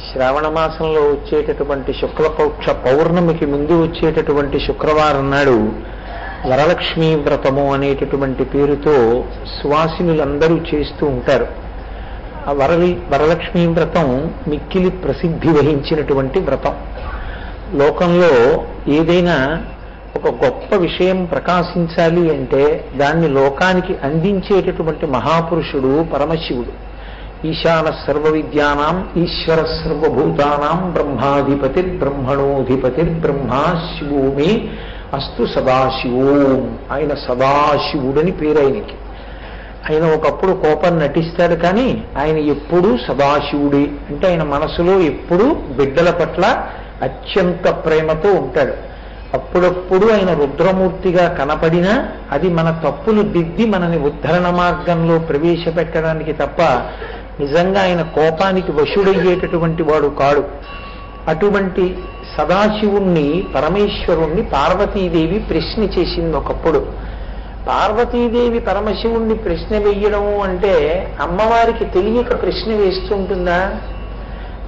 శ్రావణ మాసంలో వచ్చేటటువంటి శుక్లపక్ష పౌర్ణమికి ముందు వచ్చేటటువంటి శుక్రవారం నాడు వరలక్ష్మీ వ్రతము అనేటటువంటి పేరుతో సువాసినులందరూ చేస్తూ ఉంటారు. ఆ వరలక్ష్మీ వ్రతం మిక్కిలి ప్రసిద్ధి వహించినటువంటి వ్రతం. లోకంలో ఏదైనా ఒక గొప్ప విషయం ప్రకాశించాలి అంటే దాన్ని లోకానికి అందించేటటువంటి మహాపురుషుడు పరమశివుడు. ఈశాన సర్వ విద్యానాం ఈశ్వర సర్వభూతానాం బ్రహ్మాధిపతిర్బ్రహ్మణోధిపతిర్బ్రహ్మా శివో మే అస్తు సదాశివోం. ఆయన సదాశివుడని పేరు ఆయనకి. ఆయన ఒకప్పుడు కోపం నటిస్తాడు, కానీ ఆయన ఎప్పుడూ సదాశివుడే. అంటే ఆయన మనసులో ఎప్పుడూ బిడ్డల పట్ల అత్యంత ప్రేమతో ఉంటాడు. అప్పుడప్పుడు ఆయన రుద్రమూర్తిగా కనపడినా అది మన తప్పులు దిద్ది మనని ఉద్ధరణ మార్గంలో ప్రవేశపెట్టడానికి తప్ప నిజంగా ఆయన కోపానికి వశుడయ్యేటటువంటి వాడు కాడు. అటువంటి సదాశివుణ్ణి పరమేశ్వరుణ్ణి పార్వతీదేవి ప్రశ్న చేసింది ఒకప్పుడు. పార్వతీదేవి పరమశివుణ్ణి ప్రశ్న వెయ్యడము అంటే అమ్మవారికి తెలియక ప్రశ్న వేస్తుంటుందా?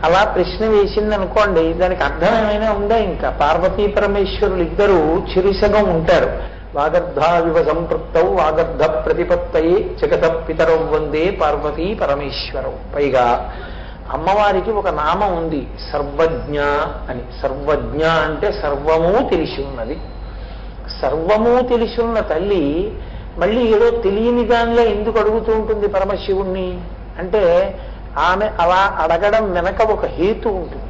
అలా ప్రశ్న వేసిందనుకోండి, దానికి అర్థం ఏమైనా ఉందా? ఇంకా పార్వతీ పరమేశ్వరులు ఇద్దరూ చిరుసగం ఉంటారు. వాగర్ధావివ సంపృక్తౌ వాగర్ధ ప్రతిపత్తయే జగత పితరౌ వందే పార్వతీ పరమేశ్వరౌ. పైగా అమ్మవారికి ఒక నామం ఉంది, సర్వజ్ఞ అని. సర్వజ్ఞ అంటే సర్వము తెలిసి ఉన్నది. సర్వము తెలిసి ఉన్న తల్లి మళ్ళీ ఏదో తెలియని దానిలో ఎందుకు అడుగుతూ ఉంటుంది పరమశివుణ్ణి అంటే, ఆమె అలా అడగడం వెనక ఒక హేతు ఉంటుంది.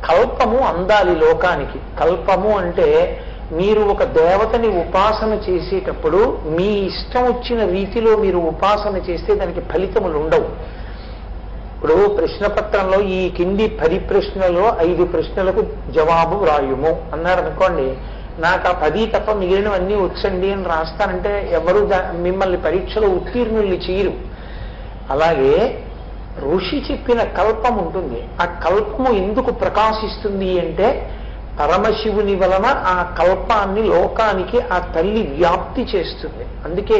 కల్పము అందాలి లోకానికి. కల్పము అంటే మీరు ఒక దేవతని ఉపాసన చేసేటప్పుడు మీ ఇష్టం వచ్చిన రీతిలో మీరు ఉపాసన చేస్తే దానికి ఫలితములు ఉండవు. ఇప్పుడు ప్రశ్నపత్రంలో ఈ కింది 10 ప్రశ్నలో 5 ప్రశ్నలకు జవాబు వ్రాయుము అన్నారనుకోండి, నాకు ఆ 10 తప్ప మిగిలినవన్నీ వచ్చండి అని రాస్తానంటే ఎవరు మిమ్మల్ని పరీక్షలో ఉత్తీర్ణుల్ని చేయరు. అలాగే ఋషి చెప్పిన కల్పం ఉంటుంది. ఆ కల్పము ఎందుకు ప్రకాశిస్తుంది అంటే పరమశివుని వలన ఆ కల్పాన్ని లోకానికి ఆ తల్లి వ్యాప్తి చేస్తుంది. అందుకే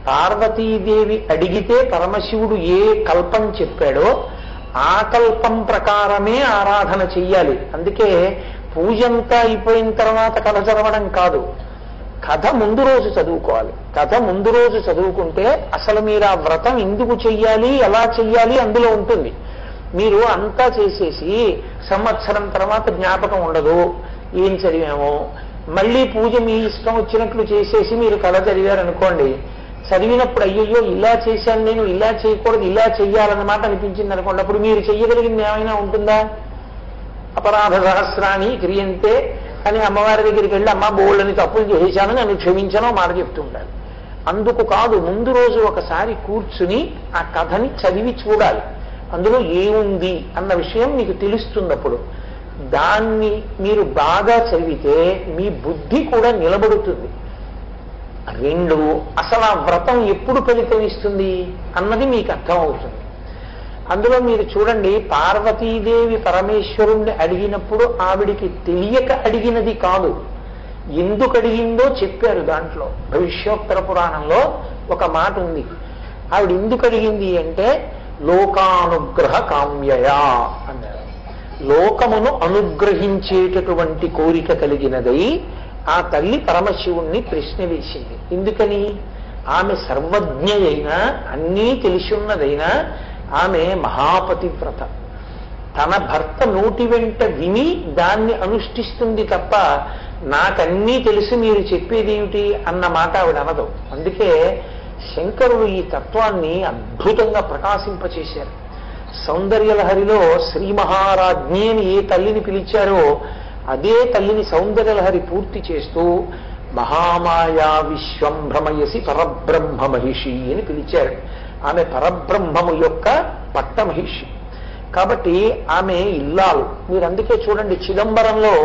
పార్వతీదేవి అడిగితే పరమశివుడు ఏ కల్పం చెప్పాడో ఆ కల్పం ప్రకారమే ఆరాధన చెయ్యాలి. అందుకే పూజంతా అయిపోయిన తర్వాత కథ చదవడం కాదు, కథ ముందు రోజు చదువుకోవాలి. కథ ముందు రోజు చదువుకుంటే అసలు మీరు ఆ వ్రతం ఎందుకు చెయ్యాలి, ఎలా చెయ్యాలి అందులో ఉంటుంది. మీరు అంతా చేసేసి సంవత్సరం తర్వాత జ్ఞాపకం ఉండదు ఏం చదివామో, మళ్ళీ పూజ మీ ఇష్టం వచ్చినట్లు చేసేసి మీరు కథ చదివారనుకోండి, చదివినప్పుడు అయ్యయ్యో ఇలా చేశాను నేను, ఇలా చేయకూడదు ఇలా చెయ్యాలన్నమాట అనిపించింది అనుకోండి, అప్పుడు మీరు చెయ్యగలిగింది ఏమైనా ఉంటుందా? అపరాధ సహస్రాన్ని క్రియంతే అని అమ్మవారి దగ్గరికి వెళ్ళి అమ్మ బోళ్ళని తప్పులు చేశాను నన్ను క్షమించనో మాట చెప్తుంటారు. అందుకు కాదు, ముందు రోజు ఒకసారి కూర్చుని ఆ కథని చదివి చూడాలి. అందులో ఏముంది అన్న విషయం మీకు తెలుస్తుంది. అప్పుడు దాన్ని మీరు బాగా చదివితే మీ బుద్ధి కూడా నిలబడుతుంది. 2, అసలు ఆ వ్రతం ఎప్పుడు ఫలితం ఇస్తుంది అన్నది మీకు అర్థం అవుతుంది. అందులో మీరు చూడండి, పార్వతీదేవి పరమేశ్వరుణ్ణి అడిగినప్పుడు ఆవిడికి తెలియక అడిగినది కాదు, ఎందుకు అడిగిందో చెప్పారు. దాంట్లో భవిష్యోత్తర పురాణంలో ఒక మాట ఉంది. ఆవిడ ఎందుకు అడిగింది అంటే లోకానుగ్రహ కామ్యయా అన్నారు. లోకమును అనుగ్రహించేటటువంటి కోరిక కలిగినదై ఆ తల్లి పరమశివుణ్ణి ప్రశ్న వేసింది. ఎందుకని? ఆమె సర్వజ్ఞ అయినా అన్నీ తెలిసి ఉన్నదైనా ఆమె మహాపతివ్రత. తన భర్త నోటి వెంట విని దాన్ని అనుష్ఠిస్తుంది తప్ప నాకన్నీ తెలిసి మీరు చెప్పేదేమిటి అన్న మాట ఆవిడ అనదు. అందుకే శంకరుడు ఈ తత్వాన్ని అద్భుతంగా ప్రకాశింపచేశారు. సౌందర్యలహరిలో శ్రీ మహారాజ్ఞి అని ఏ తల్లిని పిలిచారో అదే తల్లిని సౌందర్యలహరి పూర్తి చేస్తూ మహామాయా విశ్వం భ్రమయసి పరబ్రహ్మ మహిషి అని పిలిచారు. ఆమె పరబ్రహ్మము యొక్క పట్ట మహిషి కాబట్టి ఆమె ఇల్లాలు. మీరు అందుకే చూడండి, చిదంబరంలో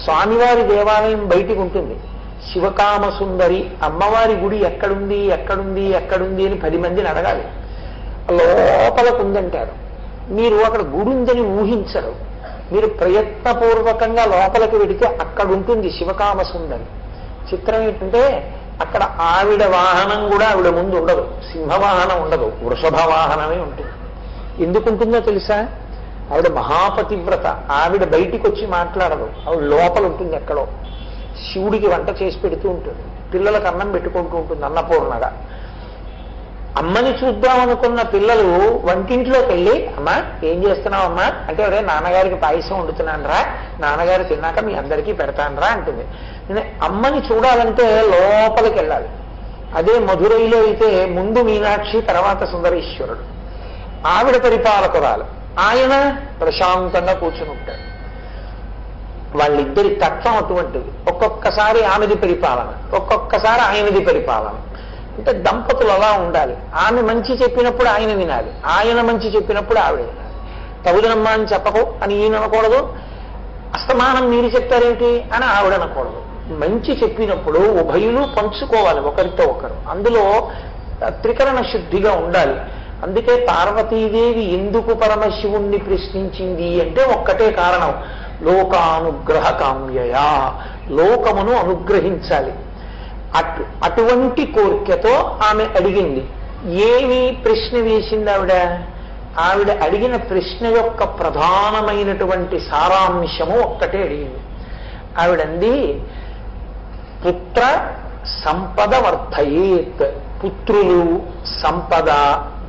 స్వామివారి దేవాలయం బయటికి ఉంటుంది. శివకామ సుందరి అమ్మవారి గుడి ఎక్కడుంది ఎక్కడుంది ఎక్కడుంది అని 10 మందిని అడగాలి. లోపలకు ఉందంటారు. మీరు అక్కడ గుడి ఉందని ఊహించరు. మీరు ప్రయత్నపూర్వకంగా లోపలికి వెడితే అక్కడ ఉంటుంది శివకామ సుందరి. చిత్రం ఏంటంటే అక్కడ ఆవిడ వాహనం కూడా ఆవిడ ముందు ఉండదు, సింహవాహనం ఉండదు, వృషభ వాహనమే ఉంటుంది. ఎందుకుంటుందో తెలుసా? ఆవిడ మహాపతివ్రత. ఆవిడ బయటికి వచ్చి మాట్లాడదు, ఆవిడ లోపల ఉంటుంది ఎక్కడో. శివుడికి వంట చేసి పెడుతూ ఉంటుంది, పిల్లలకు అన్నం పెట్టుకుంటూ ఉంటుంది అన్నపూర్ణగా. అమ్మని చూద్దామనుకున్న పిల్లలు వంటింట్లోకి వెళ్ళి, అమ్మా ఏం చేస్తున్నావు అమ్మా అంటే, అదే నాన్నగారికి పాయసం వండుతున్నాను రా, నాన్నగారు తిన్నాక మీ అందరికీ పెడతాను రా అంటుంది. అమ్మని చూడాలంటే లోపలికి వెళ్ళాలి. అదే మధురైలో అయితే ముందు మీనాక్షి, తర్వాత సుందరేశ్వరుడు. ఆవిడ పరిపాలకురాలు, ఆయన ప్రశాంతంగా కూర్చుని ఉంటాడు. వాళ్ళిద్దరి తత్వం అటువంటిది. ఒక్కొక్కసారి ఆమెది పరిపాలన, ఒక్కొక్కసారి ఆయనది పరిపాలన. అంటే దంపతులు అలా ఉండాలి. ఆమె మంచి చెప్పినప్పుడు ఆయన వినాలి, ఆయన మంచి చెప్పినప్పుడు ఆవిడ వినాలి. తగుదనమ్మా అని చెప్పకు అని ఈయన అనకూడదు, అస్తమానం మీరు చెప్తారేంటి అని ఆవిడ అనకూడదు. మంచి చెప్పినప్పుడు ఉభయులు పంచుకోవాలి ఒకరితో ఒకరు. అందులో త్రికరణ శుద్ధిగా ఉండాలి. అందుకే పార్వతీదేవి ఎందుకు పరమశివుణ్ణి ప్రశ్నించింది అంటే ఒక్కటే కారణం, లోకానుగ్రహ కామ్యయా, లోకమును అనుగ్రహించాలి. అటువంటి కోరికతో ఆమె అడిగింది. ఏమి ప్రశ్న వేసింది ఆవిడ? ఆవిడ అడిగిన ప్రశ్న యొక్క ప్రధానమైనటువంటి సారాంశము ఒక్కటే అడిగింది. ఆవిడంది, పుత్ర సంపద వర్ధయేత్, పుత్రులు సంపద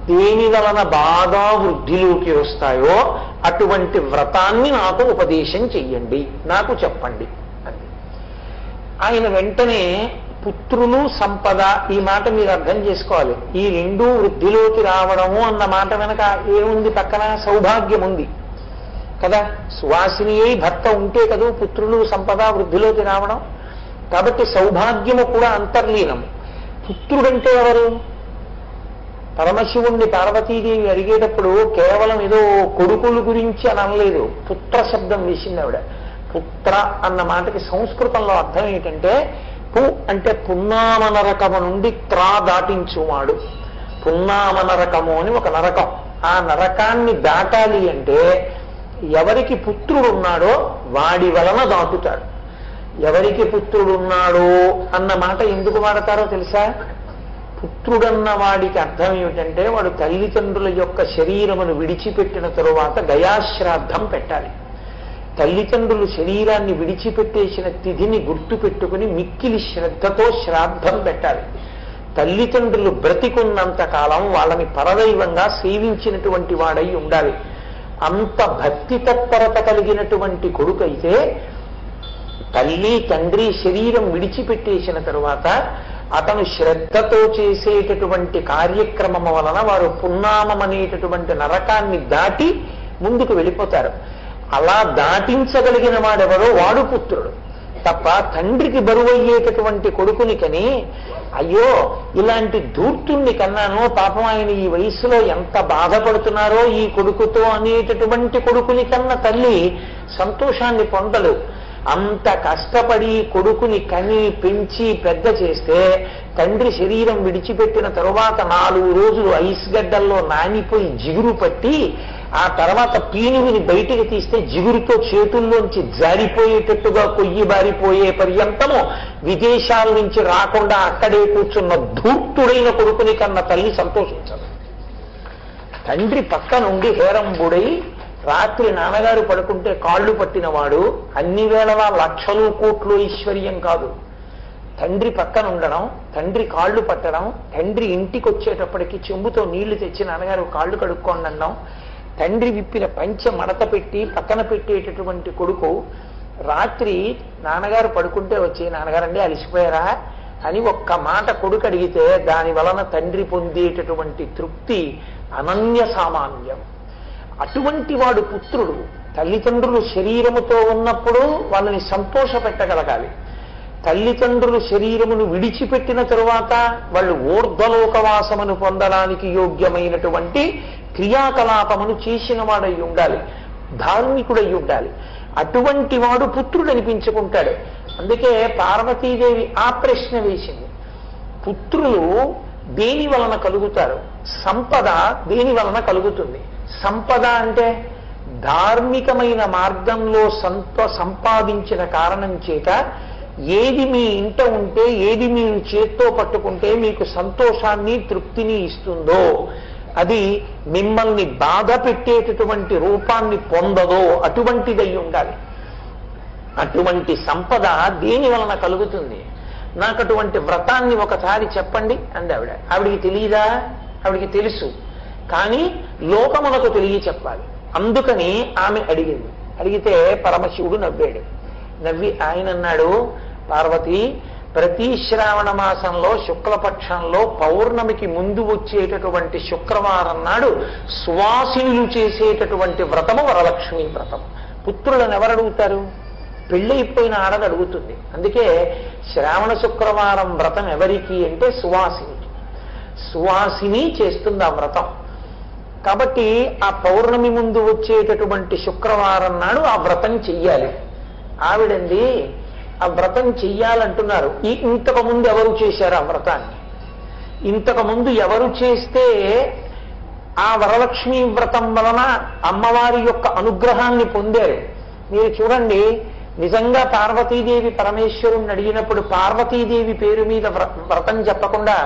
దేని వలన బాగా వృద్ధిలోకి వస్తాయో అటువంటి వ్రతాన్ని నాకు ఉపదేశం చెయ్యండి, నాకు చెప్పండి అంది. ఆయన వెంటనే పుత్రులు సంపద, ఈ మాట మీరు అర్థం చేసుకోవాలి. ఈ రెండూ వృద్ధిలోకి రావడము అన్న మాట వెనక ఏముంది? పక్కన సౌభాగ్యం ఉంది కదా. సువాసిని అయి భర్త ఉంటే కదా పుత్రులు సంపద వృద్ధిలోకి రావడం. కాబట్టి సౌభాగ్యము కూడా అంతర్లీనం. పుత్రుడంటే ఎవరు? పరమశివుణ్ణి పార్వతీదేవి అడిగేటప్పుడు కేవలం ఏదో కొడుకుల గురించి అని అనలేదు, పుత్ర శబ్దం వేసింది ఆవిడ. పుత్ర అన్న మాటకి సంస్కృతంలో అర్థం ఏంటంటే, పు అంటే పున్నామ నరకము నుండి త్రా దాటించువాడు. పున్నామ నరకము అని ఒక నరకం. ఆ నరకాన్ని దాటాలి అంటే ఎవరికి పుత్రుడున్నాడో వాడి వలన దాటుతాడు. ఎవరికి పుత్రుడున్నాడో అన్న మాట ఎందుకు వాడతారో తెలుసా? పుత్రుడన్న వాడికి అర్థం ఏమిటంటే వాడు తల్లిదండ్రుల యొక్క శరీరమును విడిచిపెట్టిన తరువాత గయాశ్రాద్ధం పెట్టాలి. తల్లిదండ్రులు శరీరాన్ని విడిచిపెట్టేసిన తిథిని గుర్తు పెట్టుకుని మిక్కిలి శ్రద్ధతో శ్రాద్ధం పెట్టాలి. తల్లిదండ్రులు బ్రతికున్నంత కాలం వాళ్ళని పరదైవంగా సేవించినటువంటి వాడై ఉండాలి. అంత భక్తి తత్పరత కలిగినటువంటి కొడుకైతే తల్లి తండ్రి శరీరం విడిచిపెట్టేసిన తరువాత అతను శ్రద్ధతో చేసేటటువంటి కార్యక్రమం వలన వారు పున్నామం అనేటటువంటి నరకాన్ని దాటి ముందుకు వెళ్ళిపోతారు. అలా దాటించగలిగిన వాడెవరో వాడు పుత్రుడు తప్ప తండ్రికి బరువయ్యేటటువంటి కొడుకుని కని అయ్యో ఇలాంటి ధూర్తుణ్ణి కన్నాను, పాపం ఆయన ఈ వయసులో ఎంత బాధపడుతున్నారో ఈ కొడుకుతో అనేటటువంటి కొడుకుని కన్న తల్లి సంతోషాన్ని పొందలు. అంత కష్టపడి కొడుకుని కని పెంచి పెద్ద చేస్తే తండ్రి శరీరం విడిచిపెట్టిన తరువాత 4 రోజులు ఐస్ గడ్డల్లో నానిపోయి జిగురు పట్టి ఆ తర్వాత పీనుగుని బయటికి తీస్తే జిగురుతో చేతుల్లోంచి జారిపోయేటట్టుగా కొయ్యి బారిపోయే పర్యంతము విదేశాల నుంచి రాకుండా అక్కడే కూర్చున్న ధూర్తుడైన కొడుకుని కన్న తల్లి సంతోషించదు. తండ్రి పక్క నుండి హేరంబుడై రాత్రి నాన్నగారు పడుకుంటే కాళ్ళు పట్టినవాడు అన్ని వేళలా లక్షలు కోట్లు ఐశ్వర్యం కాదు. తండ్రి పక్కన ఉండడం, తండ్రి కాళ్ళు పట్టడం, తండ్రి ఇంటికి వచ్చేటప్పటికి చెంబుతో నీళ్లు తెచ్చి నాన్నగారు కాళ్ళు కడుక్కోండి అనడం, తండ్రి విప్పిన పంచె మడత పెట్టి పక్కన పెట్టేటటువంటి కొడుకు రాత్రి నాన్నగారు పడుకుంటే వచ్చి నాన్నగారండి అలిసిపోయారా అని ఒక్క మాట కొడుకు అడిగితే దాని వలన తండ్రి పొందేటటువంటి తృప్తి అనన్య సామాన్యం. అటువంటి వాడు పుత్రుడు. తల్లిదండ్రులు శరీరముతో ఉన్నప్పుడు వాళ్ళని సంతోష పెట్టగలగాలి. తల్లిదండ్రులు శరీరమును విడిచిపెట్టిన తరువాత వాళ్ళు ఊర్ధ్వలోకవాసమును పొందడానికి యోగ్యమైనటువంటి క్రియాకలాపమును చేసిన వాడై ఉండాలి, ధార్మికుడై ఉండాలి. అటువంటి వాడు పుత్రుడు అనిపించుకుంటాడు. అందుకే పార్వతీదేవి ఆ ప్రశ్న వేసింది, పుత్రులు దేని వలన కలుగుతారు, సంపద దేని వలన కలుగుతుంది. సంపద అంటే ధార్మికమైన మార్గంలో సంపాదించిన కారణం చేత ఏది మీ ఇంట ఉంటే, ఏది మీరు చేత్తో పట్టుకుంటే మీకు సంతోషాన్ని తృప్తిని ఇస్తుందో అది మిమ్మల్ని బాధ పెట్టేటటువంటి రూపాన్ని పొందదో అటువంటిదై ఉండాలి. అటువంటి సంపద దేని వలన కలుగుతుంది? నాకు అటువంటి వ్రతాన్ని ఒకసారి చెప్పండి అంది ఆవిడ. ఆవిడికి తెలియదా? ఆవిడికి తెలుసు, కానీ లోకములకు తెలియ చెప్పాలి. అందుకని ఆమె అడిగింది. అడిగితే పరమశివుడు నవ్వాడు. నవ్వి ఆయన అన్నాడు, పార్వతి, ప్రతి శ్రావణ మాసంలో శుక్లపక్షంలో పౌర్ణమికి ముందు వచ్చేటటువంటి శుక్రవారం నాడు సువాసినులు చేసేటటువంటి వ్రతము వరలక్ష్మి వ్రతం. పుత్రులను ఎవరు అడుగుతారు? పెళ్ళైపోయిన ఆడది అడుగుతుంది. అందుకే శ్రావణ శుక్రవారం వ్రతం ఎవరికి అంటే సువాసినికి. సువాసిని చేస్తుంది ఆ వ్రతం. కాబట్టి ఆ పౌర్ణమి ముందు వచ్చేటటువంటి శుక్రవారం నాడు ఆ వ్రతం చెయ్యాలి. ఆవిడంది, ఆ వ్రతం చెయ్యాలంటున్నారు. ఇంతకు ముందు ఎవరు చేశారు ఆ వ్రతాన్ని? ఇంతకు ముందు ఎవరు చేస్తే ఆ వరలక్ష్మి వ్రతం వలన అమ్మవారి యొక్క అనుగ్రహాన్ని పొందారు? మీరు చూడండి, నిజంగా పార్వతీదేవి పరమేశ్వరుణ్ణి అడిగినప్పుడు పార్వతీదేవి పేరు మీద వ్రతం చెప్పకుండా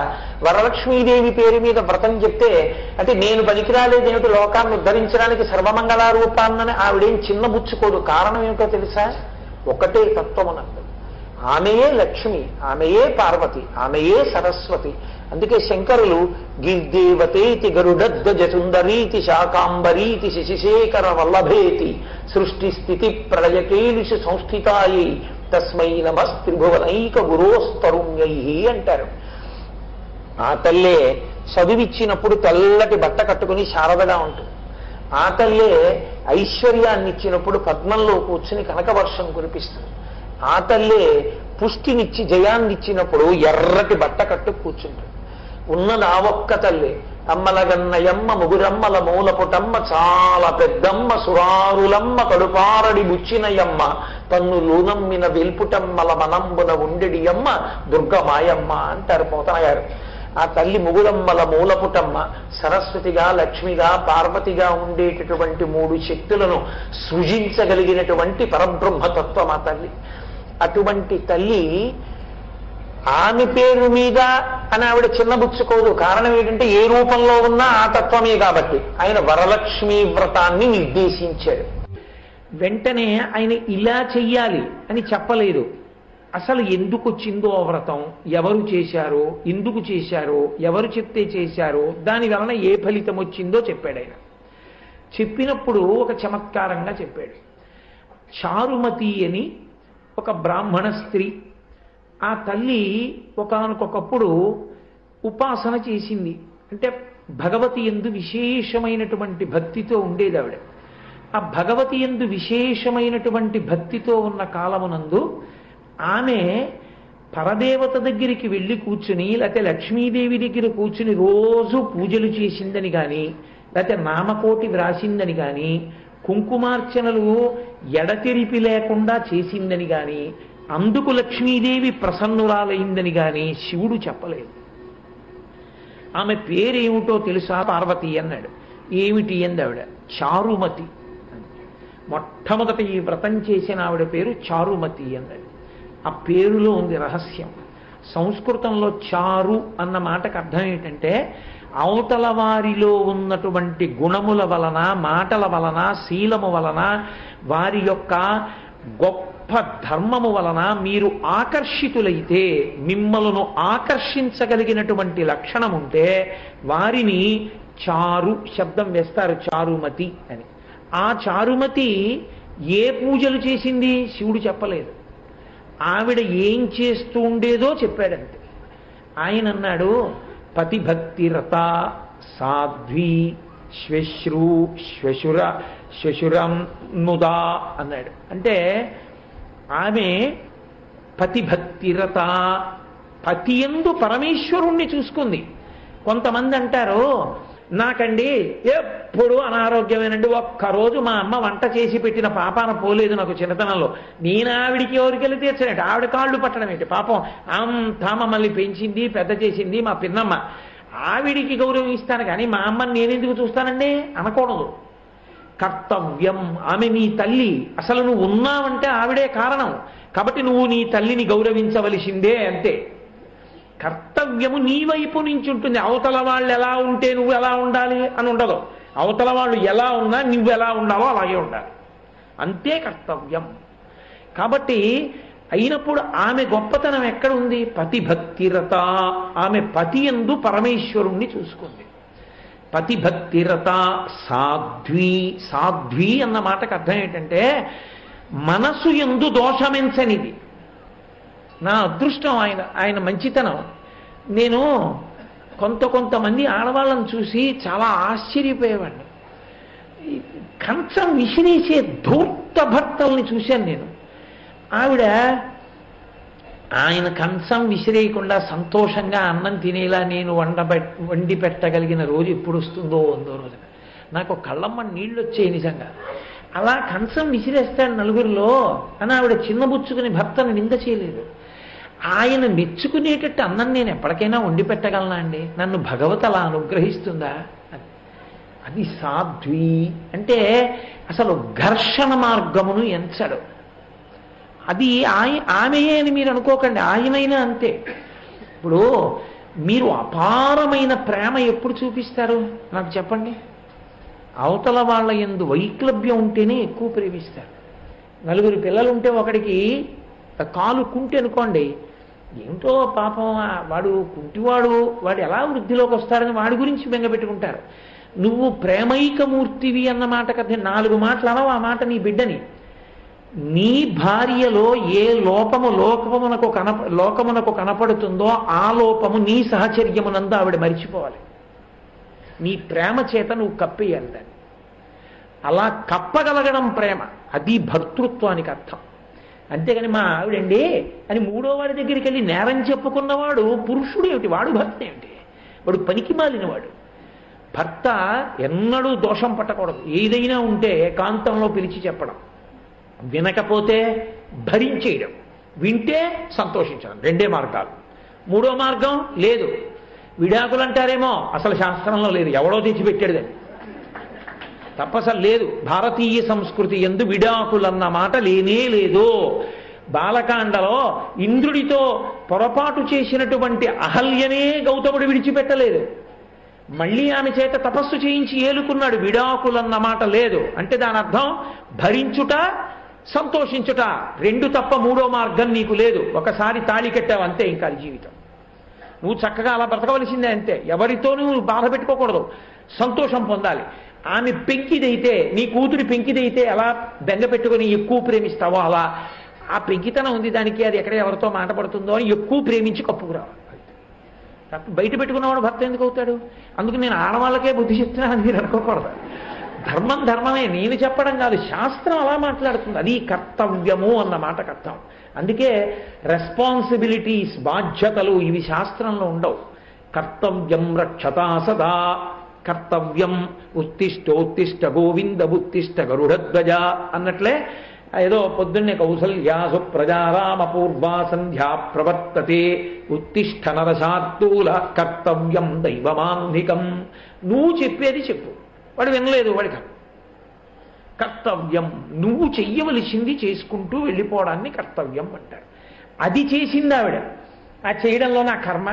వరలక్ష్మీదేవి పేరు మీద వ్రతం చెప్తే, అంటే నేను పనికిరాలేదేమిటి లోకాన్ని ఉద్ధరించడానికి సర్వమంగళారూపాన్నని ఆవిడేం చిన్నబుచ్చుకోదు. కారణం ఏమిటో తెలుసా? ఒకటే తత్వమునందు. ఆమెయే లక్ష్మి, ఆమెయే పార్వతి, ఆమెయే సరస్వతి. అందుకే శంకరులు గిర్దేవతేతి గరుడధ్వజ సుందరీతి శాకాంబరీతి శశిశేఖర వల్లభేతి సృష్టి స్థితి ప్రళయకేలుషు సంస్థితాయై తస్మై నమస్త్రిభువనైక గురోస్తరుణ్యై అంటారు. ఆ తల్లే చదువిచ్చినప్పుడు తెల్లటి బట్ట కట్టుకుని శారదగా ఉంటుంది. ఆ తల్లే ఐశ్వర్యాన్ని ఇచ్చినప్పుడు పద్మంలో కూర్చుని కనకవర్షం కురిపిస్తుంది. ఆ తల్లే పుష్టినిచ్చి జయాన్ని ఇచ్చినప్పుడు ఎర్రటి బట్ట కట్టు కూర్చుంటుంది. ఉన్నది ఆ ఒక్క తల్లే. అమ్మలగన్నయమ్మ ముగురమ్మల మూలపుటమ్మ చాలా పెద్దమ్మ సురారులమ్మ కడుపారడి బుచ్చినయమ్మ తన్నులూనమ్మిన వెల్పుటమ్మల మనంబున ఉండెడియమ్మ దుర్గమాయమ్మ అంటారు పోతన గారు. ఆ తల్లి ముగురమ్మల మూలపుటమ్మ, సరస్వతిగా, లక్ష్మిగా, పార్వతిగా ఉండేటటువంటి మూడు శక్తులను సృజించగలిగినటువంటి పరబ్రహ్మతత్వం ఆ తల్లి. అటువంటి తల్లి ఆమె పేరు మీద అని ఆవిడ చిన్నబుచ్చుకోదు. కారణం ఏంటంటే ఏ రూపంలో ఉన్నా ఆ తత్వమే కాబట్టి ఆయన వరలక్ష్మి వ్రతాన్ని నిర్దేశించాడు. వెంటనే ఆయన ఇలా చెయ్యాలి అని చెప్పలేదు. అసలు ఎందుకు వచ్చిందో ఆ వ్రతం, ఎవరు చేశారో, ఎందుకు చేశారో, ఎవరు చెప్తే చేశారో, దాని వలన ఏ ఫలితం వచ్చిందో చెప్పాడు ఆయన. చెప్పినప్పుడు ఒక చమత్కారంగా చెప్పాడు. చారుమతి అని ఒక బ్రాహ్మణ స్త్రీ, ఆ తల్లి ఒకానొకప్పుడు ఉపాసన చేసింది. అంటే భగవతి యందు విశేషమైనటువంటి భక్తితో ఉండేది ఆవిడ. ఆ భగవతి యందు విశేషమైనటువంటి భక్తితో ఉన్న కాలమునందు ఆమె పరదేవత దగ్గరికి వెళ్ళి కూర్చుని, లేకపోతే లక్ష్మీదేవి దగ్గర కూర్చుని రోజు పూజలు చేసిందని కానీ, లేకపోతే నామకోటి వ్రాసిందని కానీ, కుంకుమార్చనలు ఎడతెరిపి లేకుండా చేసిందని కానీ, అందుకు లక్ష్మీదేవి ప్రసన్నురాలైందని కానీ శివుడు చెప్పలేదు. ఆమె పేరేమిటో తెలుసా? పార్వతి అన్నాడు. ఏమిటి అంది ఆవిడ. చారుమతి. మొట్టమొదట ఈ వ్రతం చేసిన ఆవిడ పేరు చారుమతి అన్నాడు. ఆ పేరులో ఉంది రహస్యం. సంస్కృతంలో చారు అన్న మాటకు అర్థం ఏంటంటే అవతల వారిలో ఉన్నటువంటి గుణముల వలన, మాటల వలన, శీలము వలన, వారి యొక్క గొప్ప ధర్మము వలన మీరు ఆకర్షితులైతే, మిమ్మలను ఆకర్షించగలిగినటువంటి లక్షణం ఉంటే వారిని చారు శబ్దం వేస్తారు, చారుమతి అని. ఆ చారుమతి ఏ పూజలు చేసింది శివుడు చెప్పలేదు. ఆవిడ ఏం చేస్తూ ఉండేదో చెప్పాడంతే. ఆయన అన్నాడు, పతిభక్తిరత సాధ్వి శ్వశురం ముదా అన్నాడు. అంటే ఆమె పతిభక్తిరత, పతియందు పరమేశ్వరుణ్ణి చూసుకుంది. కొంతమంది అంటారు, నాకండి ఎప్పుడు అనారోగ్యమేనండి, ఒక్కరోజు మా అమ్మ వంట చేసి పెట్టిన పాపాన పోలేదు నాకు చిన్నతనంలో, నేను ఆవిడికి ఎవరికెళ్ళి తీర్చలేట, ఆవిడ కాళ్ళు పట్టడం ఏంటి, పాపం అంతా మమ్మల్ని పెంచింది, పెద్ద చేసింది మా పిన్నమ్మ, ఆవిడికి గౌరవం ఇస్తాను కానీ మా అమ్మని నేనెందుకు చూస్తానండి అనకూడదు. కర్తవ్యం, ఆమె నీ తల్లి, అసలు నువ్వు ఉన్నావంటే ఆవిడే కారణం, కాబట్టి నువ్వు నీ తల్లిని గౌరవించవలసిందే అంతే. కర్తవ్యము నీ వైపు నుంచి ఉంటుంది. అవతల వాళ్ళు ఎలా ఉంటే నువ్వు ఎలా ఉండాలి అని ఉండదు. అవతల వాళ్ళు ఎలా ఉన్నా నువ్వు ఎలా ఉండాలో అలాగే ఉండాలి, అంతే కర్తవ్యం. కాబట్టి అయినప్పుడు ఆమె గొప్పతనం ఎక్కడుంది? పతిభక్తిరత. ఆమె పతి యందు పరమేశ్వరుణ్ణి చూసుకుంది. పతిభక్తిరత సాధ్వి. సాధ్వి అన్న మాటకు అర్థం ఏంటంటే మనసు యందు దోషమెంచనిది. నా అదృష్టం ఆయన మంచితనం. నేను కొంతమంది ఆడవాళ్ళని చూసి చాలా ఆశ్చర్యపోయేవాడిని. కంచం విసిరేసే ధూర్త భర్తల్ని చూశాను నేను. ఆయన కంచం విసిరేయకుండా సంతోషంగా అన్నం తినేలా నేను వండి పెట్టగలిగిన రోజు ఎప్పుడు వస్తుందో వందో రోజున నాకు కళ్ళమ్మ నీళ్ళు వచ్చాయి నిజంగా. అలా కంచం విసిరేస్తాడు నలుగురిలో అని ఆవిడ చిన్నబుచ్చుకుని భర్తను నింద చేయలేదు. ఆయన మెచ్చుకునేటట్టు అన్నం నేను ఎప్పటికైనా వండి పెట్టగలనా అండి? నన్ను భగవత్ అలా అనుగ్రహిస్తుందా? అది సాధ్వి. అంటే అసలు ఘర్షణ మార్గమును ఎంచడు. అది ఆమెయే అని మీరు అనుకోకండి, ఆయనైనా అంతే. ఇప్పుడు మీరు అపారమైన ప్రేమ ఎప్పుడు చూపిస్తారు నాకు చెప్పండి? అవతల వాళ్ళ యందు వైక్లభ్యం ఉంటేనే ఎక్కువ ప్రేమిస్తారు. నలుగురు పిల్లలు ఉంటే ఒకడికి కాలు కుంటి అనుకోండి, ఏమిటో పాపం వాడు కుంటివాడు, వాడు ఎలా వృద్ధిలోకి వస్తారని వాడి గురించి బెంగపెట్టుకుంటారు. నువ్వు ప్రేమైకమూర్తివి అన్న మాట కదా, 4 మాటలు అనవు ఆ మాట నీ బిడ్డని. నీ భార్యలో ఏ లోకమునకు కనపడుతుందో ఆ లోపము నీ సహచర్యమునందు ఆవిడ మరిచిపోవాలి. నీ ప్రేమ చేత నువ్వు కప్పేయాలి దాన్ని. అలా కప్పగలగడం ప్రేమ, అది భర్తృత్వానికి అర్థం. అంతేగాని మా ఆవిడండి అని 3వ వాడి దగ్గరికి వెళ్ళి నేరం చెప్పుకున్నవాడు పురుషుడు ఏమిటి? వాడు భర్త ఏమిటి? వాడు పనికి మాలినవాడు. భర్త ఎన్నడూ దోషం పట్టకూడదు. ఏదైనా ఉంటే ఏకాంతంలో పిలిచి చెప్పడం, వినకపోతే భరించేయడం, వింటే సంతోషించడం. 2 మార్గాలు. 3వ మార్గం లేదు. విడాకులు అంటారేమో, అసలు శాస్త్రంలో లేదు, ఎవడో తెచ్చిపెట్టాడుదని తప్పసలు లేదు. భారతీయ సంస్కృతి యందు విడాకులన్న మాట లేనే లేదు. బాలకాండలో ఇంద్రుడితో పొరపాటు చేసినటువంటి అహల్యనే గౌతముడు విడిచిపెట్టలేదు. మళ్ళీ ఆమె చేత తపస్సు చేయించి ఏలుకున్నాడు. విడాకులన్న మాట లేదు. అంటే దాని అర్థం భరించుట, సంతోషించుట, 2 తప్ప 3వ మార్గం నీకు లేదు. ఒకసారి తాళి కట్టావు అంతే, ఇంకా జీవితం నువ్వు చక్కగా అలా బ్రతకవలసిందే అంతే. ఎవరితో నువ్వు బాధ పెట్టుకోకూడదు, సంతోషం పొందాలి. ఆమె పెంకిదైతే, నీ కూతురి పెంకిదైతే ఎలా బెంగ పెట్టుకుని ఎక్కువ ప్రేమిస్తావో అలా ఆ పెంకితనం ఉంది దానికి, అది ఎక్కడ ఎవరితో మాట పడుతుందో అని ఎక్కువ ప్రేమించి కప్పుకురావాలి. బయట పెట్టుకున్నవాడు భర్త ఎందుకు అవుతాడు? అందుకు నేను ఆడవాళ్ళకే బుద్ధి చెప్తున్నానని మీరు అనుకోకూడదు. ధర్మం ధర్మమే, నేను చెప్పడం కాదు, శాస్త్రం అలా మాట్లాడుతుంది. అది కర్తవ్యము అన్న మాటకు అర్థం. అందుకే రెస్పాన్సిబిలిటీస్, బాధ్యతలు ఇవి శాస్త్రంలో ఉండవు. కర్తవ్యం రక్షతా సదా, కర్తవ్యం ఉత్తిష్టోత్తిష్ట గోవింద ఉత్తిష్ట గరుడధ్వజ అన్నట్లే ఏదో పొద్దున్నే కౌసల్యాసు ప్రజారామ పూర్వా సంధ్యా ప్రవర్తతే ఉత్తిష్ట నరశార్దూల కర్తవ్యం దైవమాన్నికం. నువ్వు చెప్పేది చెప్పు, వాడు వినలేదు, వాడికి కర్తవ్యం. నువ్వు చెయ్యవలసింది చేసుకుంటూ వెళ్ళిపోవడాన్ని కర్తవ్యం అంటారు. అది చేసింది ఆవిడ. ఆ చేయడంలో నా కర్మ,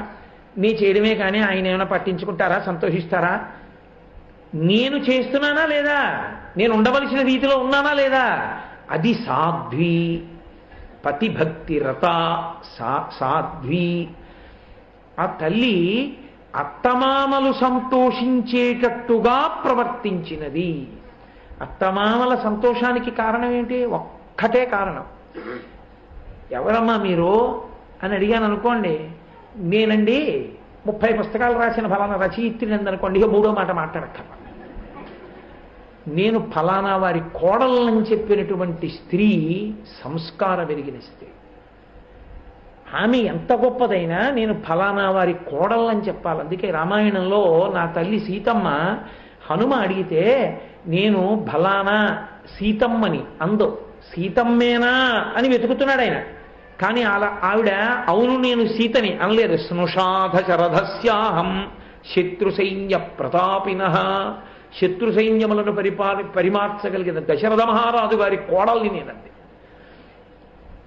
నీ చేయడమే కానీ ఆయన ఏమైనా పట్టించుకుంటారా, సంతోషిస్తారా? నేను చేస్తున్నానా లేదా, నేను ఉండవలసిన రీతిలో ఉన్నానా లేదా, అది సాధ్వి. పతిభక్తిరత సాధ్వి. ఆ తల్లి అత్తమామలు సంతోషించేటట్టుగా ప్రవర్తించినది. అత్తమామల సంతోషానికి కారణం ఏంటి? ఒక్కటే కారణం. ఎవరమ్మా మీరు అని అడిగాను అనుకోండి, నేనండి 30 పుస్తకాలు రాసిన ఫలానా రచయిత్రిని అనుకోండి, ఇక 3వ మాట మాట్లాడక్కర్లా. నేను ఫలానా వారి కోడళ్ళని చెప్పినటువంటి స్త్రీ సంస్కారం ఎరిగిన స్త్రీ. ఆమె ఎంత గొప్పదైనా నేను ఫలానా వారి కోడళ్ళని చెప్పాలి. అందుకే రామాయణంలో నా తల్లి సీతమ్మ హనుమ అడిగితే నేను ఫలానా సీతమ్మని అందో, సీతమ్మేనా అని వెతుకుతున్నాడు ఆయన. కానీ ఆవిడ అవును నేను సీతని అనలేదు. స్నుషాధ శరథస్యాహం శత్రు సైన్య ప్రతాపిన. శత్రు సైన్యములను పరిమార్చగలిగిన దశరథ మహారాజు గారి కోడల్ని నేనంది.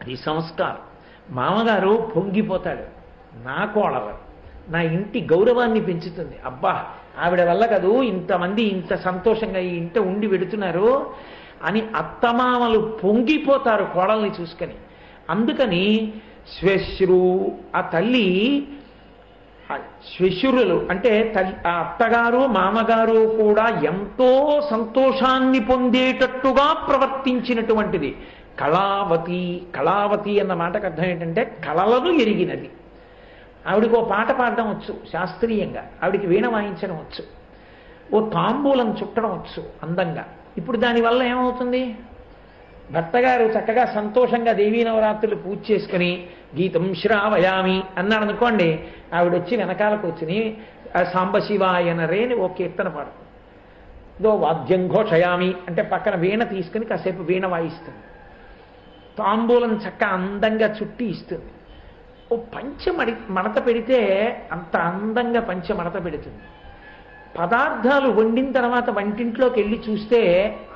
అది సంస్కారం. మామగారు పొంగిపోతాడు, నా కోడలు నా ఇంటి గౌరవాన్ని పెంచుతుంది, అబ్బా ఆవిడ వల్ల కదూ ఇంతమంది ఇంత సంతోషంగా ఈ ఇంట ఉండి పెడుతున్నారు అని అత్తమామలు పొంగిపోతారు కోడల్ని చూసుకొని. అందుకని శ్వశ్రు ఆ తల్లి శ్వశురులు అంటే ఆ అత్తగారు మామగారు కూడా ఎంతో సంతోషాన్ని పొందేటట్టుగా ప్రవర్తించినటువంటిది కళావతి. కళావతి అన్న మాటకు అర్థం ఏంటంటే కళలను ఎరిగినది. ఆవిడికి ఓ పాట పాడడం వచ్చు శాస్త్రీయంగా, ఆవిడికి వీణ వాయించడం వచ్చు, ఓ తాంబూలం చుట్టడం వచ్చు అందంగా. ఇప్పుడు దానివల్ల ఏమవుతుంది, భర్తగారు చక్కగా సంతోషంగా దేవీ నవరాత్రులు పూజ చేసుకుని గీతం శ్రావయామి అన్నాడు అనుకోండి, ఆవిడొచ్చి వెనకాల కూర్చుని సాంబశివాయనరే అని ఓ కీర్తన పాడుతుంది. ఇదో వాద్యం ఘోషయామి అంటే పక్కన వీణ తీసుకుని కాసేపు వీణ వాయిస్తుంది. తాంబూలం చక్క అందంగా చుట్టి ఇస్తుంది. ఓ పంచె మడత పెడితే అంత అందంగా పంచె మడత పెడుతుంది. పదార్థాలు వండిన తర్వాత వంటింట్లోకి వెళ్ళి చూస్తే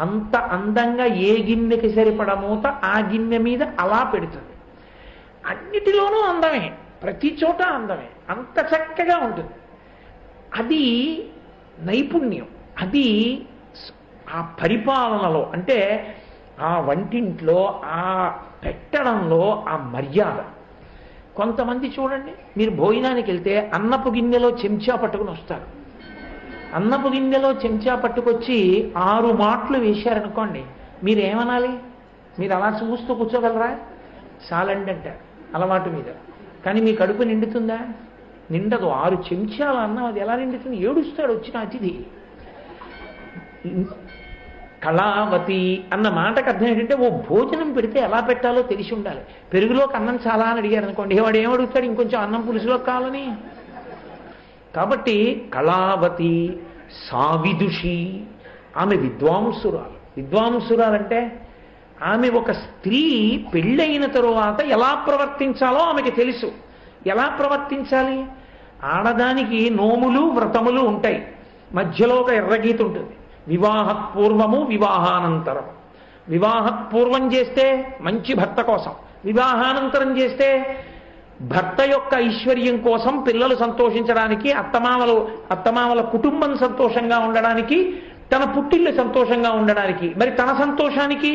అంత అందంగా ఏ గిన్నెకి సరిపడ మూత ఆ గిన్నె మీద అలా పెడుతుంది. అన్నిటిలోనూ అందమే, ప్రతి చోట అందమే, అంత చక్కగా ఉంటుంది. అది నైపుణ్యం, అది ఆ పరిపాలనలో అంటే ఆ వంటింట్లో ఆ పెట్టడంలో ఆ మర్యాద. కొంతమంది చూడండి, మీరు భోజనానికి వెళ్తే అన్నపు గిన్నెలో చెంచా పట్టుకుని వస్తారు. అన్నపు గిన్నెలో చెంచా పట్టుకొచ్చి 6 మాటలు వేశారనుకోండి, మీరేమనాలి? మీరు అలా చూస్తూ కూర్చోగలరా? చాలండి అంటారు అలవాటు మీద. కానీ మీ కడుపు నిండుతుందా? నిండదు. 6 చెంచాల అన్నం అది ఎలా నిండుతుంది? ఏడుస్తాడు వచ్చిన అతిథి. కళావతి అన్న మాటకు అర్థం ఏంటంటే ఓ భోజనం పెడితే ఎలా పెట్టాలో తెలిసి ఉండాలి. పెరుగులోకి అన్నం చాలా అని అడిగారు అనుకోండి, వాడు ఏమడుగుతాడు? ఇంకొంచెం అన్నం పులుసులోకి కావాలని. కాబట్టి కళావతి సావిదుషి, ఆమె విద్వాంసురాలు. విద్వాంసురాలంటే ఆమె ఒక స్త్రీ పెళ్ళైన తరువాత ఎలా ప్రవర్తించాలో ఆమెకి తెలుసు. ఎలా ప్రవర్తించాలి? ఆడదానికి నోములు వ్రతములు ఉంటాయి, మధ్యలో ఒక ఎర్రగీత ఉంటుంది. వివాహపూర్వము వివాహానంతరం. వివాహపూర్వం చేస్తే మంచి భర్త కోసం, వివాహానంతరం చేస్తే భర్త యొక్క ఐశ్వర్యం కోసం, పిల్లలు సంతోషించడానికి, అత్తమామల కుటుంబం సంతోషంగా ఉండడానికి, తన పుట్టిల్లు సంతోషంగా ఉండడానికి. మరి తన సంతోషానికి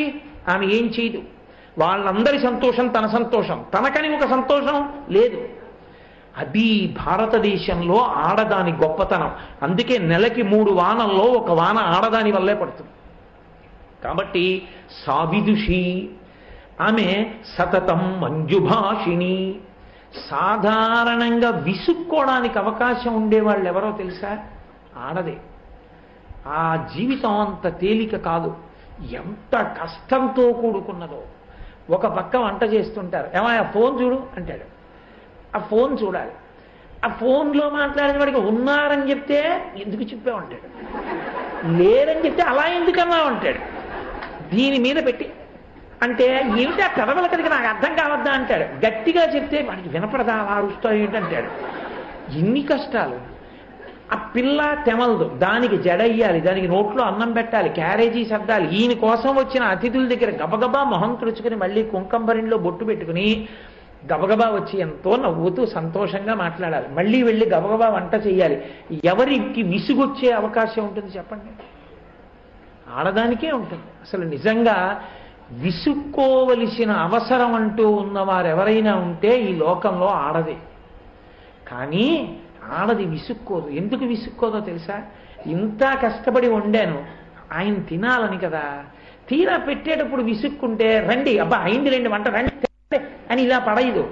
ఆమె ఏం చేయదు. వాళ్ళందరి సంతోషం తన సంతోషం, తనకని ఒక సంతోషం లేదు. అది భారతదేశంలో ఆడదాని గొప్పతనం. అందుకే నెలకి 3 వానల్లో 1 వాన ఆడదాని వల్లే పడుతుంది. కాబట్టి సావిదుషి, ఆమె సతతం మంజుభాషిణి. సాధారణంగా విసుక్కోవడానికి అవకాశం ఉండేవాళ్ళు ఎవరో తెలుసా? ఆడదే. ఆ జీవితం అంత తేలిక కాదు, ఎంత కష్టంతో కూడుకున్నదో. ఒక పక్క వంట చేస్తుంటారు, ఏమయ్య ఫోన్ చూడు అంటాడు. ఆ ఫోన్ చూడాలి. ఆ ఫోన్లో మాట్లాడిన వాడికి ఉన్నారని చెప్తే ఎందుకు చెప్పామంటాడు, లేరని చెప్తే అలా ఎందుకన్నా అంటాడు. దీని మీద పెట్టి అంటే ఏమిటి ఆ కథవల కనుక నాకు అర్థం కావద్దా అంటాడు. గట్టిగా చెప్తే వాడికి వినపడదా, అలా అరుస్తావు ఏంటంటాడు. ఎన్ని కష్టాలు. ఆ పిల్ల తెమలదు, దానికి జడయ్యాలి, దానికి నోట్లో అన్నం పెట్టాలి, క్యారేజీ సర్దాలి. ఈయన కోసం వచ్చిన అతిథుల దగ్గర గబగబా మొహం తుడుచుకుని మళ్ళీ కుంకంబరిలో బొట్టు పెట్టుకుని గబగబా వచ్చి ఎంతో నవ్వుతూ సంతోషంగా మాట్లాడాలి. మళ్ళీ వెళ్ళి గబగబా వంట చేయాలి. ఎవరికి విసుగొచ్చే అవకాశం ఉంటుంది చెప్పండి? ఆడదానికే ఉంటుంది. అసలు నిజంగా విసుక్కోవలసిన అవసరం అంటూ ఉన్నవారెవరైనా ఉంటే ఈ లోకంలో ఆడదే. కానీ ఆడది విసుక్కోదు. ఎందుకు విసుక్కోదో తెలుసా? ఇంత కష్టపడి వండాను, ఆయన తినాలని కదా. తీరా పెట్టేటప్పుడు విసుక్కుంటే రండి, అబ్బా అయింది రండి వంట రండి అని ఇలా పడేయదు.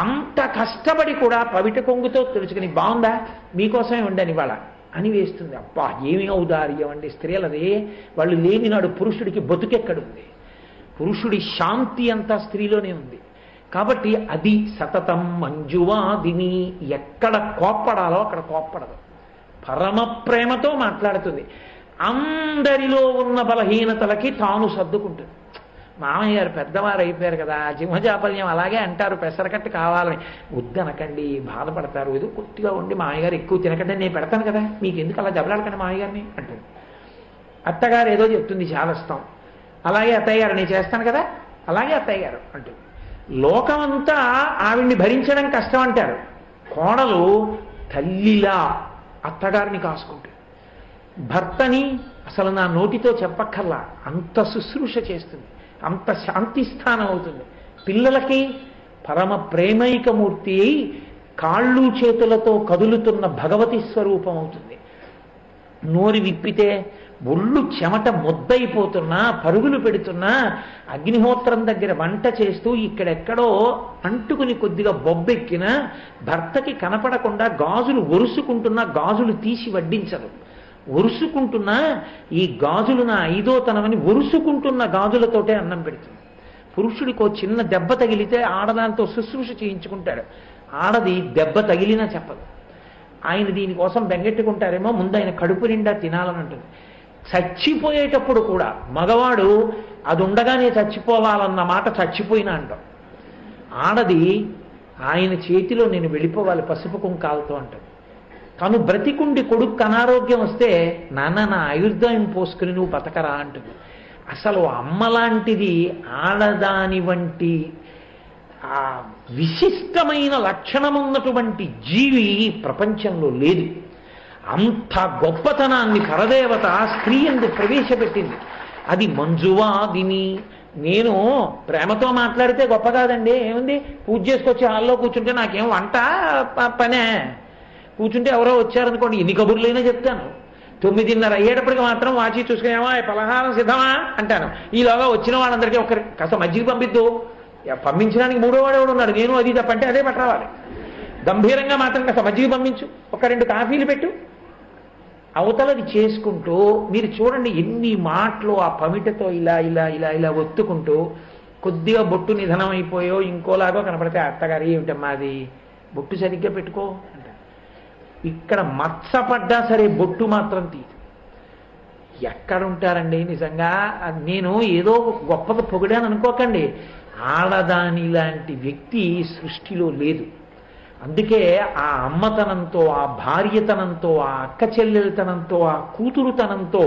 అంత కష్టపడి కూడా పవిట కొంగుతో తెలుసుకుని బాగుందా మీకోసమే వండాను ఇవాళ అని వేస్తుంది. అబ్బా ఏమి ఔదార్యం అండి స్త్రీలది. వాళ్ళు లేని నాడు పురుషుడికి బతుకెక్కడుంది? పురుషుడి శాంతి అంతా స్త్రీలోనే ఉంది. కాబట్టి అది సతతం మంజువాదిని. ఎక్కడ కోప్పడాలో అక్కడ కోప్పడదు, పరమ ప్రేమతో మాట్లాడుతుంది. అందరిలో ఉన్న బలహీనతలకి తాను సర్దుకుంటుంది. మామయ్య గారు పెద్దవారు అయిపోయారు కదా, సింహజాపల్యం అలాగే అంటారు, పెసరకట్టు కావాలని. వద్దనకండి, బాధపడతారు. ఏదో కొద్దిగా ఉండి మామయ్య గారు ఎక్కువ తినకండి, నేను పెడతాను కదా, మీకు ఎందుకు అలా జబలాడకండి మామయ్య గారిని అంటుంది. అత్తగారు ఏదో చెప్తుంది చాలస్తాం, అలాగే అత్తయ్య గారు నేను చేస్తాను కదా, అలాగే అత్తయ్య గారు అంటుంది. లోకమంతా ఆవిడ్ని భరించడం కష్టం అంటారు. కోడలు తల్లిలా అత్తగారిని కాసుకుంటుంది. భర్తని అసలు నా నోటితో చెప్పక్కర్లా, అంత శుశ్రూష చేస్తుంది, అంత శాంతి స్థానం అవుతుంది. పిల్లలకి పరమ ప్రేమైకమూర్తి అయి కాళ్ళు చేతులతో కదులుతున్న భగవతి స్వరూపం అవుతుంది. నోరు విప్పితే ఒళ్ళు చెమట ముద్దయిపోతున్నా, పరుగులు పెడుతున్నా, అగ్నిహోత్రం దగ్గర వంట చేస్తూ ఇక్కడెక్కడో అంటుకుని కొద్దిగా బొబ్బెక్కినా భర్తకి కనపడకుండా గాజులు ఒరుసుకుంటున్నా గాజులు తీసి వడ్డించదు. ఒరుసుకుంటున్నా ఈ గాజులు నా ఐదోతనమని ఒరుసుకుంటున్న గాజులతోటే అన్నం పెడుతుంది. పురుషుడికో చిన్న దెబ్బ తగిలితే ఆడదాంతో శుశ్రూష చేయించుకుంటాడు. ఆడది దెబ్బ తగిలినా చెప్పదు. ఆయన దీనికోసం బెంగెట్టుకుంటారేమో, ముందు ఆయన కడుపు నిండా తినాలని ఉంటుంది. చచ్చిపోయేటప్పుడు కూడా మగవాడు అది ఉండగానే చచ్చిపోవాలన్న మాట చచ్చిపోయినా అంటాం. ఆడది ఆయన చేతిలో నేను వెళ్ళిపోవాలి పసుపు కుంకాలతో అంటాడు. తను బ్రతికుండి కొడుకు అనారోగ్యం వస్తే నాన్న నా ఆయుర్దాయం పోసుకుని నువ్వు బతకరా అంటుంది. అసలు అమ్మలాంటిది ఆడదాని వంటి ఆ విశిష్టమైన లక్షణమున్నటువంటి జీవి ప్రపంచంలో లేదు. అంత గొప్పతనాన్ని పరదేవత స్త్రీ యందు ప్రవేశపెట్టింది. అది మంజువాదిని. నేను ప్రేమతో మాట్లాడితే గొప్ప కాదండి, ఏముంది పూజ చేసుకొచ్చి హాల్లో కూర్చుంటే నాకేం వంట పనే, కూర్చుంటే ఎవరో వచ్చారనుకోండి ఎన్ని కబుర్లైనా చెప్తాను. 9:30 అయ్యేటప్పటికి మాత్రం వాచి చూసుకునేవా పలహారం సిద్ధమా అంటాను. ఈలోగా వచ్చిన వాళ్ళందరికీ ఒకరి కాస్త మజ్జిగ పంపిద్దు, పంపించడానికి మూడో వాడు ఎవడు ఉన్నాడు, నేను అది తప్పంటే అదే పట్టరావాలి. గంభీరంగా మాత్రం కాస్త మజ్జిగ పంపించు, ఒక 2 కాఫీలు పెట్టు, అవతలది చేసుకుంటూ మీరు చూడండి ఎన్ని మాటలు ఆ పమిటతో ఇలా ఇలా ఇలా ఇలా ఒత్తుకుంటూ కొద్దిగా బొట్టు నిధనం అయిపోయో ఇంకోలాగో కనపడితే అత్తగారు ఏమిటమ్మా అది బొట్టు సరిగ్గా పెట్టుకో అంట. ఇక్కడ మచ్చపడ్డా సరే బొట్టు మాత్రం తీదు. ఎక్కడుంటారండి నిజంగా? నేను ఏదో గొప్పగా పొగిడాను అనుకోకండి, ఆడదాని లాంటి వ్యక్తి సృష్టిలో లేదు. అందుకే ఆ అమ్మతనంతో, ఆ భార్యతనంతో, ఆ అక్క చెల్లెలతనంతో, ఆ కూతురుతనంతో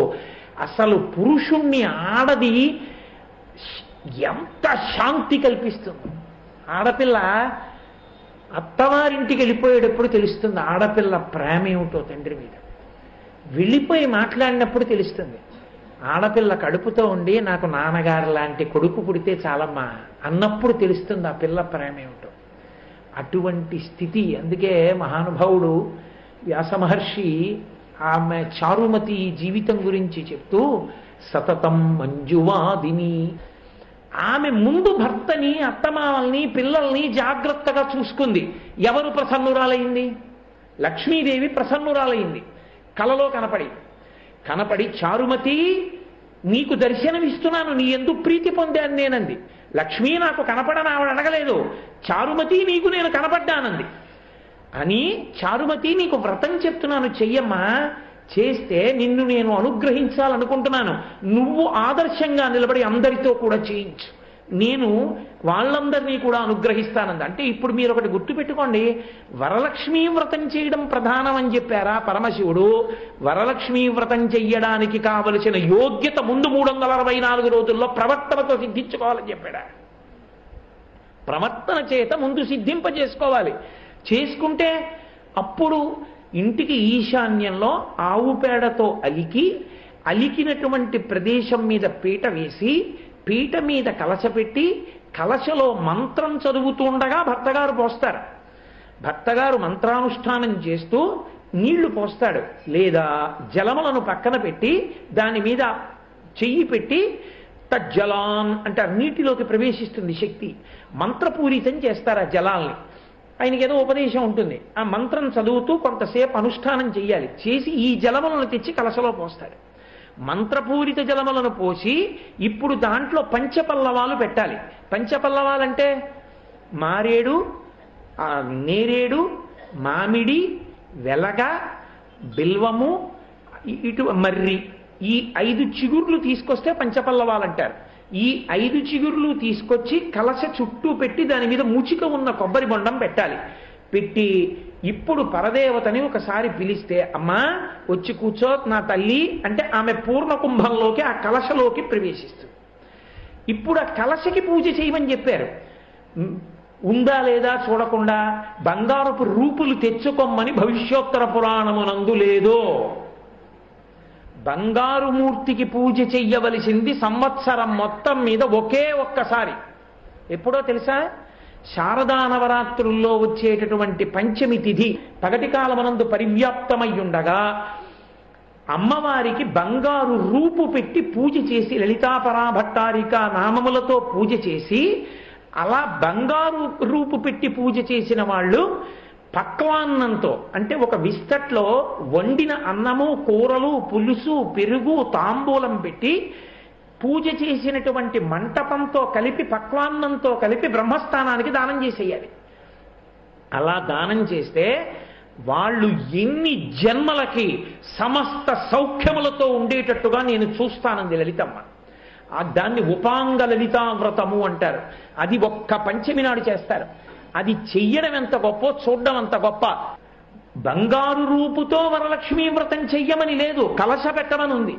అసలు పురుషుణ్ణి ఆడది ఎంత శాంతి కల్పిస్తుంది. ఆడపిల్ల అత్తవారింటికి వెళ్ళిపోయేటప్పుడు తెలుస్తుంది ఆడపిల్ల ప్రేమ ఏమిటో తండ్రి మీద. వెళ్ళిపోయి మాట్లాడినప్పుడు తెలుస్తుంది. ఆడపిల్ల కడుపుతో ఉండి నాకు నాన్నగారు లాంటి కొడుకు పుడితే చాలమ్మా అన్నప్పుడు తెలుస్తుంది ఆ పిల్ల ప్రేమ ఏమిటో. అటువంటి స్థితి. అందుకే మహానుభావుడు వ్యాసమహర్షి ఆమె చారుమతి జీవితం గురించి చెప్తూ సతతం మంజువాదిని, ఆమె ముందు భర్తని, అత్తమామల్ని, పిల్లల్ని జాగ్రత్తగా చూసుకుంది. ఎవరు ప్రసన్నురాలైంది? లక్ష్మీదేవి ప్రసన్నురాలైంది. కలలో కనపడి చారుమతి నీకు దర్శనమిస్తున్నాను, నీ ఎందుకు ప్రీతి పొందాను నేనంది. లక్ష్మీ నాకు కనపడని ఆవిడ అడగలేదు, చారుమతి నీకు నేను కనపడ్డానంది. అని చారుమతి నీకు వ్రతం చెప్తున్నాను చెయ్యమ్మా, చేస్తే నిన్ను నేను అనుగ్రహించాలనుకుంటున్నాను, నువ్వు ఆదర్శంగా నిలబడి అందరితో కూడా చేయించు, నేను వాళ్ళందరినీ కూడా అనుగ్రహిస్తానంది. అంటే ఇప్పుడు మీరు ఒకటి గుర్తుపెట్టుకోండి, వరలక్ష్మీ వ్రతం చేయడం ప్రధానం అని చెప్పారా పరమశివుడు? వరలక్ష్మీ వ్రతం చెయ్యడానికి కావలసిన యోగ్యత ముందు 364 రోజుల్లో ప్రవర్తనతో సిద్ధించుకోవాలని చెప్పాడా? ప్రవర్తన చేత ముందు సిద్ధింపజేసుకోవాలి. చేసుకుంటే అప్పుడు ఇంటికి ఈశాన్యంలో ఆవు పేడతో అలికినటువంటి ప్రదేశం మీద పీట వేసి, పీట మీద కలశ పెట్టి, కలశలో మంత్రం చదువుతుండగా భర్తగారు పోస్తారు. భర్తగారు మంత్రానుష్ఠానం చేస్తూ నీళ్లు పోస్తాడు. లేదా జలములను పక్కన పెట్టి దాని మీద చెయ్యి పెట్టి తజ్జలాన్ అంటే నీటిలోకి ప్రవేశిస్తుంది శక్తి. మంత్రపూరితం చేస్తారు ఆ జలాల్ని. ఆయనకి ఏదో ఉపదేశం ఉంటుంది, ఆ మంత్రం చదువుతూ కొంతసేపు అనుష్ఠానం చెయ్యాలి. చేసి ఈ జలములను తెచ్చి కలశలో పోస్తాడు. మంత్రపూరిత జలములను పోసి ఇప్పుడు దాంట్లో పంచపల్లవాలు పెట్టాలి. పంచపల్లవాలంటే మారేడు, నేరేడు, మామిడి, వెలగ, బిల్వము, ఇటు మర్రి, ఈ 5 చిగుర్లు తీసుకొస్తే పంచపల్లవాలంటారు. ఈ 5 చిగుర్లు తీసుకొచ్చి కలశ చుట్టూ పెట్టి దాని మీద మూచిక ఉన్న కొబ్బరి బొండం పెట్టాలి. పెట్టి ఇప్పుడు పరదేవతని ఒకసారి పిలిస్తే అమ్మా వచ్చి కూర్చో నా తల్లి అంటే ఆమె పూర్ణ కుంభంలోకి ఆ కలశలోకి ప్రవేశిస్తుంది. ఇప్పుడు ఆ కలశకి పూజ చేయమని చెప్పారు. ఉందా లేదా చూడకుండా బంగారపు రూపులు తెచ్చుకోమని భవిష్యోత్తర పురాణమునందు లేదో. బంగారు మూర్తికి పూజ చెయ్యవలసింది సంవత్సరం మొత్తం మీద ఒకే ఒక్కసారి. ఎప్పుడో తెలుసా? శారదా నవరాత్రుల్లో వచ్చేటటువంటి పంచమి తిథి పగటి కాలమనందు పరివ్యాప్తమై ఉండగా అమ్మవారికి బంగారు రూపు పెట్టి పూజ చేసి, లలితాపరాభట్టారిక నామములతో పూజ చేసి, అలా బంగారు రూపు పెట్టి పూజ చేసిన వాళ్ళు పక్వాన్నంతో, అంటే ఒక విస్తట్లో వండిన అన్నము, కూరలు, పులుసు, పెరుగు, తాంబూలం పెట్టి పూజ చేసినటువంటి మంటపంతో కలిపి, పక్వాన్నంతో కలిపి బ్రహ్మస్థానానికి దానం చేసేయాలి. అలా దానం చేస్తే వాళ్ళు ఎన్ని జన్మలకి సమస్త సౌఖ్యములతో ఉండేటట్టుగా నేను చూస్తానంది లలితమ్మ. దాన్ని ఉపాంగ లలితా వ్రతము అంటారు. అది ఒక్క పంచమి నాడు చేస్తారు. అది చెయ్యడం ఎంత గొప్ప, చూడడం అంత గొప్ప. బంగారు రూపుతో వరలక్ష్మీ వ్రతం చెయ్యమని లేదు, కలశ పెట్టమని ఉంది.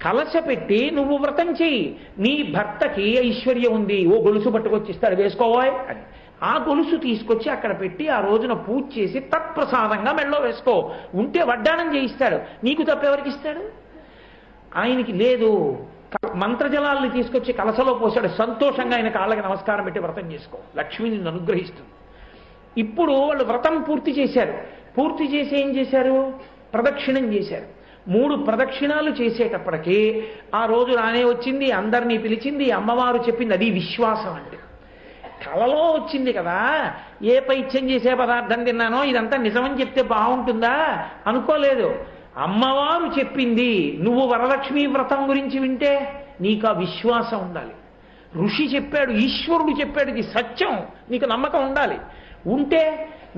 కలశ పెట్టి నువ్వు వ్రతం చెయ్యి. నీ భర్తకి ఐశ్వర్యం ఉంది, ఓ గొలుసు పట్టుకొచ్చిస్తాడు, వేసుకోవాయ్ అని. ఆ గొలుసు తీసుకొచ్చి అక్కడ పెట్టి ఆ రోజున పూజ చేసి తత్ప్రసాదంగా మెళ్ళో వేసుకో. ఉంటే వడ్డాణం చేయిస్తాడు, నీకు తప్పెవరికి ఇస్తాడు? ఆయనకి లేదు, మంత్రజలాల్ని తీసుకొచ్చి కలసలో పోసాడు, సంతోషంగా ఆయన కాళ్ళకి నమస్కారం పెట్టి వ్రతం చేసుకో, లక్ష్మి నిన్ను అనుగ్రహిస్తుంది. ఇప్పుడు వాళ్ళు వ్రతం పూర్తి చేశారు. పూర్తి చేసి ఏం చేశారు? ప్రదక్షిణం చేశారు. 3 ప్రదక్షిణాలు చేసేటప్పటికీ ఆ రోజు రానే వచ్చింది, అందరినీ పిలిచింది, అమ్మవారు చెప్పింది. అది విశ్వాసం అంటే. కలలో వచ్చింది కదా, ఏ పైత్యం చేసే పదార్థం తిన్నానో ఇదంతా నిజమని చెప్తే బాగుంటుందా అనుకోలేదు. అమ్మవారు చెప్పింది. నువ్వు వరలక్ష్మీ వ్రతం గురించి వింటే నీకు ఆ విశ్వాసం ఉండాలి. ఋషి చెప్పాడు, ఈశ్వరుడు చెప్పాడు, ఇది సత్యం, నీకు నమ్మకం ఉండాలి. ఉంటే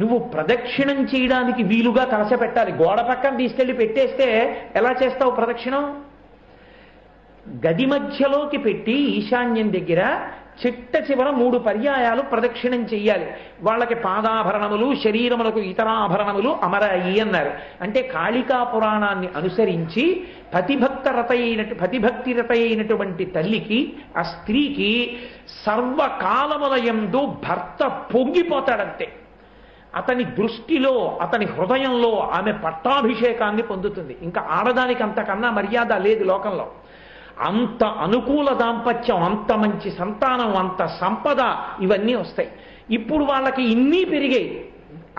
నువ్వు ప్రదక్షిణం చేయడానికి వీలుగా కలశ పెట్టాలి. గోడ పక్కన తీసుకెళ్లి పెట్టేస్తే ఎలా చేస్తావు ప్రదక్షిణం? గది మధ్యలోకి పెట్టి ఈశాన్యం దగ్గర చిట్ట చివర 3 పర్యాయాలు ప్రదక్షిణం చెయ్యాలి. వాళ్ళకి పాదాభరణములు, శరీరములకు ఇతర ఆభరణములు అమరాయి అన్నారు. అంటే కాళికా పురాణాన్ని అనుసరించి పతిభక్తిరత అయినటువంటి తల్లికి, ఆ స్త్రీకి సర్వకాలములయందు భర్త పొంగిపోతాడంతే. అతని దృష్టిలో, అతని హృదయంలో ఆమె పట్టాభిషేకాన్ని పొందుతుంది. ఇంకా ఆడదానికి అంతకన్నా మర్యాద లేదు లోకంలో. అంత అనుకూల దాంపత్యం, అంత మంచి సంతానం, అంత సంపద, ఇవన్నీ వస్తాయి. ఇప్పుడు వాళ్ళకి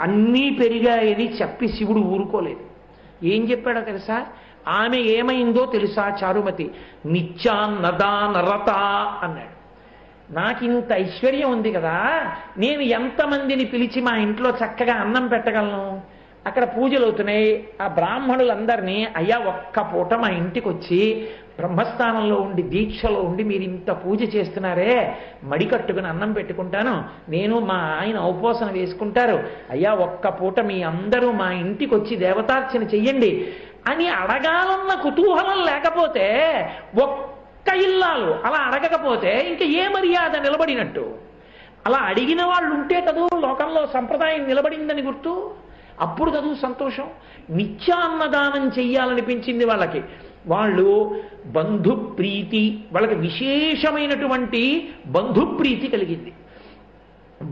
అన్నీ పెరిగాయని చెప్పి శివుడు ఊరుకోలేదు. ఏం చెప్పాడో తెలుసా? ఆమె ఏమైందో తెలుసా చారుమతి? నిత్యాన్నదానరత అన్నాడు. నాకింత ఐశ్వర్యం ఉంది కదా, నేను ఎంతమందిని పిలిచి మా ఇంట్లో చక్కగా అన్నం పెట్టగలను? అక్కడ పూజలు అవుతున్నాయి. ఆ బ్రాహ్మణులందరినీ, అయ్యా ఒక్క పూట మా ఇంటికి వచ్చి బ్రహ్మస్థానంలో ఉండి దీక్షలో ఉండి మీరు ఇంత పూజ చేస్తున్నారే, మడి కట్టుకుని అన్నం పెట్టుకుంటాను, నేను మా ఆయన ఉపవాసన వేసుకుంటారు, అయ్యా ఒక్క పూట మీ అందరూ మా ఇంటికి వచ్చి దేవతార్చన చెయ్యండి అని అడగాలన్న కుతూహలం లేకపోతే, ఒక్క ఇల్లాలు అలా అడగకపోతే ఇంకా ఏ మర్యాద నిలబడినట్టు? అలా అడిగిన వాళ్ళు ఉంటే కదూ లోకంలో సంప్రదాయం నిలబడిందని గుర్తు. అప్పుడు కదూ సంతోషం. నిత్యాన్నదానం చెయ్యాలనిపించింది వాళ్ళకి. వాళ్ళు బంధుప్రీతి, వాళ్ళకి విశేషమైనటువంటి బంధుప్రీతి కలిగింది.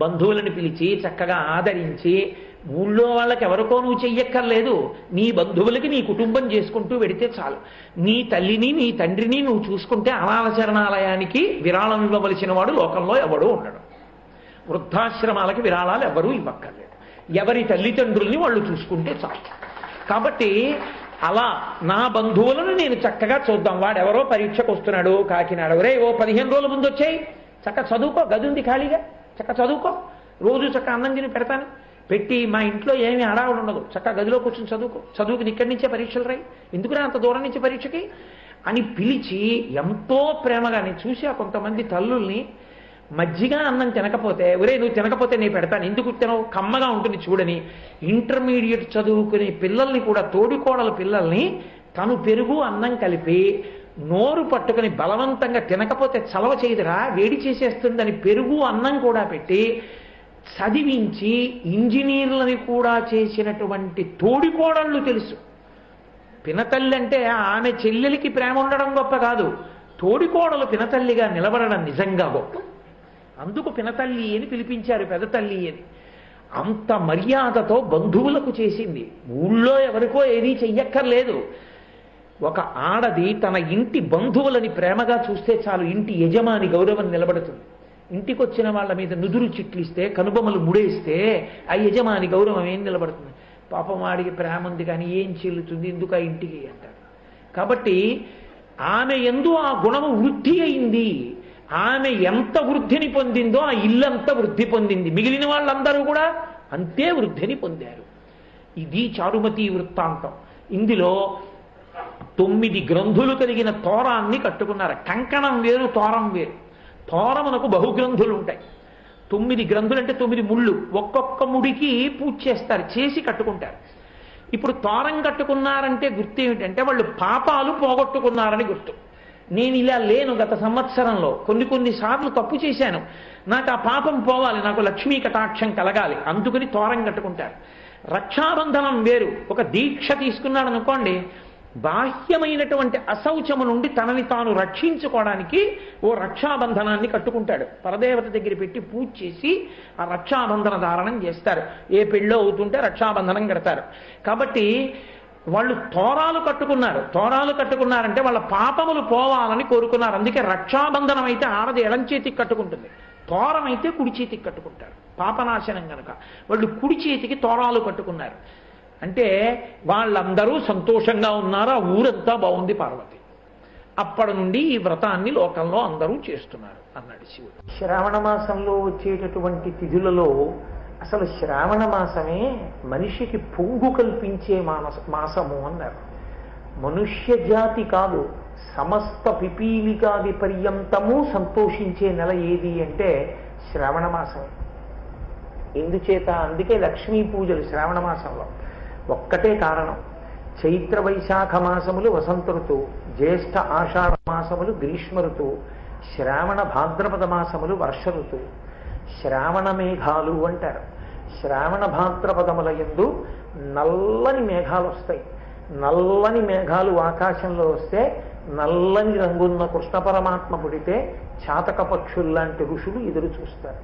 బంధువులను పిలిచి చక్కగా ఆదరించి, ఊళ్ళో వాళ్ళకి ఎవరికో నువ్వు చెయ్యక్కర్లేదు, నీ బంధువులకి నీ కుటుంబం చేసుకుంటూ వెడితే చాలు. నీ తల్లిని నీ తండ్రిని నువ్వు చూసుకుంటే అనాథశరణాలయానికి విరాళం ఇవ్వవలసిన వాడు లోకంలో ఎవడూ ఉండడు. వృద్ధాశ్రమాలకి విరాళాలు ఎవరూ ఇవ్వక్కర్లేదు. ఎవరి తల్లిదండ్రుల్ని వాళ్ళు చూసుకుంటే చాలు. కాబట్టి అలా నా బంధువులను నేను చక్కగా చూద్దాం. వాడెవరో పరీక్షకు వస్తున్నాడు కాకినాడ, ఒరే ఓ 15 రోజుల ముందు వచ్చాయి, చక్క చదువుకో, గది ఉంది ఖాళీగా, చక్క చదువుకో, రోజు చక్క అన్నం తిని పెడతాను, పెట్టి మా ఇంట్లో ఏమీ హడావుడు ఉండదు, చక్క గదిలో కూర్చొని చదువుకో, చదువుకుని ఇక్కడి నుంచే పరీక్షలు రాయి, ఎందుకురా అంత దూరం నుంచి పరీక్షకి అని పిలిచి ఎంతో ప్రేమగా. నేను చూసా కొంతమంది తల్లుల్ని మజ్జిగ అన్నం తినకపోతే, ఒరే నువ్వు తినకపోతే నేను పెడతాను, ఎందుకు తినవు, కమ్మగా ఉంటుంది చూడని, ఇంటర్మీడియట్ చదువుకునే పిల్లల్ని కూడా, తోడికోడల పిల్లల్ని తను పెరుగు అన్నం కలిపి నోరు పట్టుకుని బలవంతంగా తినకపోతే చలవ చేయదురా, వేడి చేసేస్తుందని పెరుగు అన్నం కూడా పెట్టి చదివించి ఇంజనీర్లని కూడా చేసినటువంటి తోడికోడళ్ళు తెలుసు. పినతల్లి అంటే ఆమె చెల్లెలికి ప్రేమ ఉండడం గొప్ప కాదు, తోడికోడలు పినతల్లిగా నిలబడడం నిజంగా గొప్ప. అందుకు పినతల్లి అని పిలిపించారు, పెదతల్లి అని. అంత మర్యాదతో బంధువులకు చేసింది. ఊళ్ళో ఎవరికో ఏదీ చెయ్యక్కర్లేదు. ఒక ఆడది తన ఇంటి బంధువులని ప్రేమగా చూస్తే చాలు, ఇంటి యజమాని గౌరవం నిలబడుతుంది. ఇంటికి వచ్చిన వాళ్ళ మీద నుదురు చిట్లిస్తే, కనుబొమ్మలు ముడేస్తే ఆ యజమాని గౌరవం ఏం నిలబడుతుంది? పాపం వాడికి ప్రేమ ఉంది కానీ ఏం చెల్లుతుంది, ఎందుకు ఆ ఇంటికి అంటారు. కాబట్టి ఆమె యందు ఆ గుణము వృద్ధి అయింది. ఆమె ఎంత వృద్ధిని పొందిందో ఆ ఇల్లంత వృద్ధి పొందింది. మిగిలిన వాళ్ళందరూ కూడా అంతే వృద్ధిని పొందారు. ఇది చారుమతి వృత్తాంతం. ఇందులో 9 గ్రంథులు కలిగిన తోరాన్ని కట్టుకున్నారు. కంకణం వేరు, తోరం వేరు. తోరమునకు బహుగ్రంథులు ఉంటాయి. 9 గ్రంథులు అంటే 9 ముళ్ళు. ఒక్కొక్క ముడికి పూజ చేస్తారు, చేసి కట్టుకుంటారు. ఇప్పుడు తోరం కట్టుకున్నారంటే గుర్తు ఏమిటంటే వాళ్ళు పాపాలు పోగొట్టుకున్నారని గుర్తు. నేను ఇలా లేను, గత సంవత్సరంలో కొన్ని సార్లు తప్పు చేశాను, నాకు ఆ పాపం పోవాలి, నాకు లక్ష్మీ కటాక్షం కలగాలి, అందుకని తోరం కట్టుకుంటారు. రక్షాబంధనం వేరు. ఒక దీక్ష తీసుకున్నాడు అనుకోండి, బాహ్యమైనటువంటి అశౌచము నుండి తనని తాను రక్షించుకోవడానికి ఓ రక్షాబంధనాన్ని కట్టుకుంటాడు. పరదేవత దగ్గర పెట్టి పూజ చేసి ఆ రక్షాబంధన ధారణం చేస్తారు. ఏ పెళ్ళో అవుతుంటే రక్షాబంధనం కడతారు. కాబట్టి వాళ్ళు తోరాలు కట్టుకున్నారు. తోరాలు కట్టుకున్నారంటే వాళ్ళ పాపములు పోవాలని కోరుకున్నారు. అందుకే రక్షాబంధనం అయితే ఆడది ఎడం చేతికి కట్టుకుంటుంది, తోరం అయితే కుడి చేతికి కట్టుకుంటారు. పాపనాశనం కనుక వాళ్ళు కుడి చేతికి తోరాలు కట్టుకున్నారు. అంటే వాళ్ళందరూ సంతోషంగా ఉన్నారు, ఆ ఊరంతా బాగుంది పార్వతి. అప్పటి నుండి ఈ వ్రతాన్ని లోకంలో అందరూ చేస్తున్నారు అన్నాడు శివుడు. శ్రావణ మాసంలో వచ్చేటటువంటి తిథులలో అసలు శ్రావణ మాసమే మనిషికి పొంగు కల్పించే మాసము అన్నారు. మనుష్య జాతి కాదు, సమస్త పిపీలికాది పర్యంతము సంతోషించే నెల ఏది అంటే శ్రావణ మాసం. ఎందుచేత? అందుకే లక్ష్మీ పూజలు శ్రావణ మాసంలో. ఒక్కటే కారణం, చైత్ర వైశాఖ మాసములు వసంత ఋతువు, జ్యేష్ఠ ఆషాఢ మాసములు గ్రీష్మ ఋతువు, శ్రావణ భాద్రపద మాసములు వర్ష ఋతువు. శ్రావణ మేఘాలు అంటారు. శ్రావణ భాద్రపదముల యందు నల్లని మేఘాలు వస్తాయి. నల్లని మేఘాలు ఆకాశంలో వస్తే నల్లని రంగున్న కృష్ణ పరమాత్మ పుడితే చాతక పక్షుల్లాంటి ఋషులు ఎదురు చూస్తారు.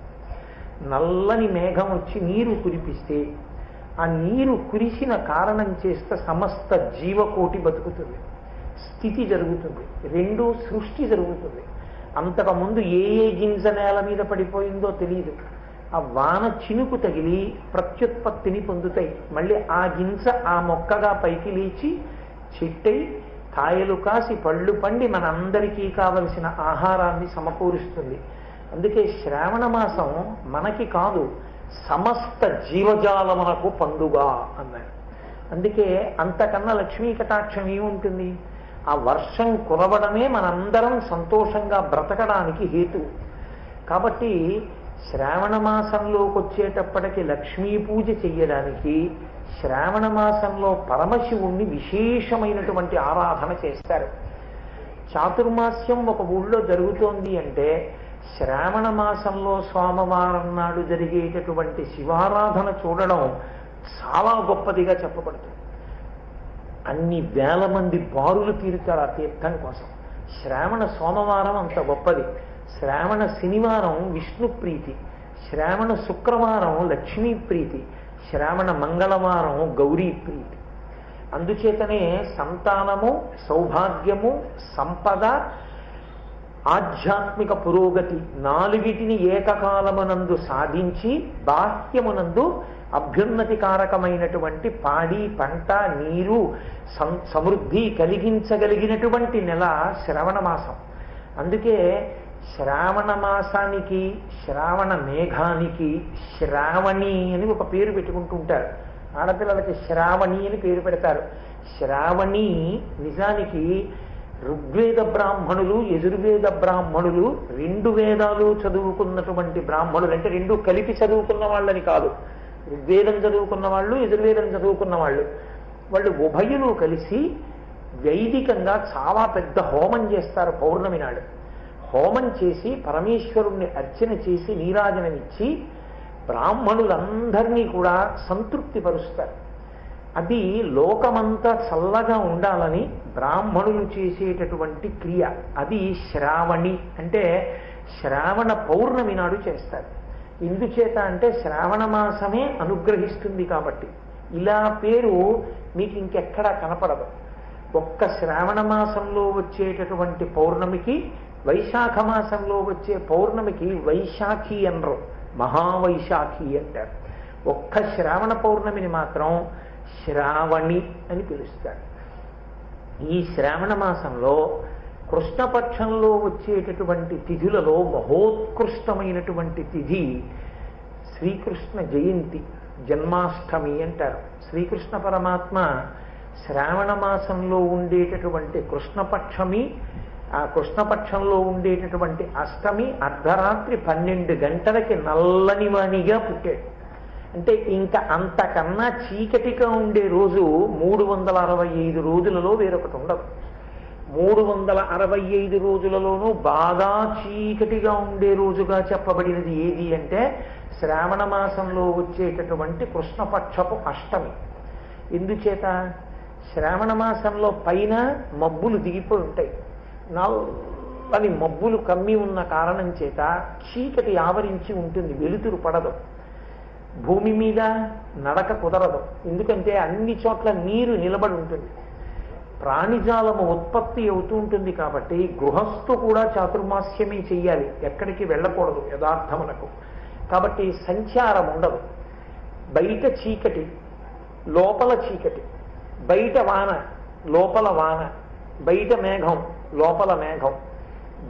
నల్లని మేఘం వచ్చి నీరు కురిపిస్తే ఆ నీరు కురిసిన కారణం చేస్తే సమస్త జీవకోటి బతుకుతుంది, స్థితి జరుగుతుంది, రెండూ సృష్టి జరుగుతుంది. అంతకుముందు ఏ గింజ నేల మీద పడిపోయిందో తెలియదు, ఆ వాన చినుకు తగిలి ప్రత్యుత్పత్తిని పొందుతాయి. మళ్ళీ ఆ గింజ ఆ మొక్కగా పైకి లేచి చెట్టై కాయలు కాసి పళ్ళు పండి మనందరికీ కావలసిన ఆహారాన్ని సమకూరుస్తుంది. అందుకే శ్రావణ మాసం మనకి కాదు, సమస్త జీవజాలమునకు పండుగ అన్నారు. అందుకే అంతకన్నా లక్ష్మీ కటాక్షం ఏముంటుంది? ఆ వర్షం కురవడమే మనందరం సంతోషంగా బ్రతకడానికి హేతు. కాబట్టి శ్రావణ మాసంలోకి వచ్చేటప్పటికి లక్ష్మీ పూజ చెయ్యడానికి శ్రావణ మాసంలో పరమశివుణ్ణి విశేషమైనటువంటి ఆరాధన చేస్తారు. చాతుర్మాస్యం ఒక ఊళ్ళో జరుగుతోంది అంటే శ్రావణ మాసంలో సోమవారం నాడు జరిగేటటువంటి శివారాధన చూడడం చాలా గొప్పదిగా చెప్పబడుతుంది. అన్ని వేల మంది బారులు తీరుతారు ఆ తీర్థం కోసం. శ్రావణ సోమవారం అంత గొప్పది. శ్రావణ శనివారం విష్ణు ప్రీతి, శ్రావణ శుక్రవారం లక్ష్మీ ప్రీతి, శ్రావణ మంగళవారం గౌరీ ప్రీతి. అందుచేతనే సంతానము, సౌభాగ్యము, సంపద, ఆధ్యాత్మిక పురోగతి నాలుగిటిని ఏకకాలమునందు సాధించి బాహ్యమునందు అభ్యున్నతి కారకమైనటువంటి పాడి పంట నీరు సమృద్ధి కలిగించగలిగినటువంటి నెల శ్రవణ మాసం. అందుకే శ్రావణ మాసానికి శ్రావణ మేఘానికి శ్రావణి అని ఒక పేరు పెట్టుకుంటూ ఉంటారు. ఆడపిల్లలకి శ్రావణి అని పేరు పెడతారు. శ్రావణి నిజానికి ఋగ్వేద బ్రాహ్మణులు, యజుర్వేద బ్రాహ్మణులు, 2 వేదాలు చదువుకున్నటువంటి బ్రాహ్మణులు. అంటే 2 కలిపి చదువుకున్న వాళ్ళని కాదు, ఋగ్వేదం చదువుకున్న వాళ్ళు, యజుర్వేదం చదువుకున్న వాళ్ళు. వాళ్ళు ఉభయులు కలిసి వైదికంగా చాలా పెద్ద హోమం చేస్తారు. పౌర్ణమి నాడు హోమం చేసి పరమేశ్వరుణ్ణి అర్చన చేసి నీరాజనమిచ్చి బ్రాహ్మణులందరినీ కూడా సంతృప్తి పరుస్తారు. అది లోకమంతా చల్లగా ఉండాలని బ్రాహ్మణులు చేసేటటువంటి క్రియ. అది శ్రావణి. అంటే శ్రావణ పౌర్ణమి నాడు చేస్తారు. ఎందుచేత అంటే శ్రావణ మాసమే అనుగ్రహిస్తుంది కాబట్టి. ఇలా పేరు మీకు ఇంకెక్కడా కనపడదు. ఒక్క శ్రావణ మాసంలో వచ్చేటటువంటి పౌర్ణమికి, వైశాఖ మాసంలో వచ్చే పౌర్ణమికి వైశాఖి అనరు, మహావైశాఖి అంటారు. ఒక్క శ్రావణ పౌర్ణమిని మాత్రం శ్రావణి అని పిలుస్తారు. ఈ శ్రావణ మాసంలో కృష్ణపక్షంలో వచ్చేటటువంటి తిథులలో మహోత్కృష్టమైనటువంటి తిథి శ్రీకృష్ణ జయంతి, జన్మాష్టమి అంటారు. శ్రీకృష్ణ పరమాత్మ శ్రావణ మాసంలో ఉండేటటువంటి కృష్ణపక్షమి, ఆ కృష్ణపక్షంలో ఉండేటటువంటి అష్టమి అర్ధరాత్రి 12 గంటలకి నల్లని వాణిగా పుట్టాడు. అంటే ఇంకా అంతకన్నా చీకటిగా ఉండే రోజు 365 రోజులలో వేరొకటి ఉండదు. 365 రోజులలోనూ బాగా చీకటిగా ఉండే రోజుగా చెప్పబడినది ఏది అంటే శ్రావణ మాసంలో వచ్చేటటువంటి కృష్ణపక్షపు అష్టమి. ఎందుచేత శ్రావణ మాసంలో పైన మబ్బులు దిగిపోయి ఉంటాయి. నల్లని మబ్బులు కమ్మి ఉన్న కారణం చేత చీకటి ఆవరించి ఉంటుంది, వెలుతురు పడదు. భూమి మీద నడక కుదరదు, ఎందుకంటే అన్ని చోట్ల నీరు నిలబడి ఉంటుంది. ప్రాణిజాలము ఉత్పత్తి అవుతూ ఉంటుంది కాబట్టి గృహస్థు కూడా చాతుర్మాస్యమే చెయ్యాలి, ఎక్కడికి వెళ్ళకూడదు యథార్థమునకు. కాబట్టి సంచారం ఉండదు. బయట చీకటి, లోపల చీకటి, బయట వాన, లోపల వాన, బయట మేఘం, లోపల మేఘం,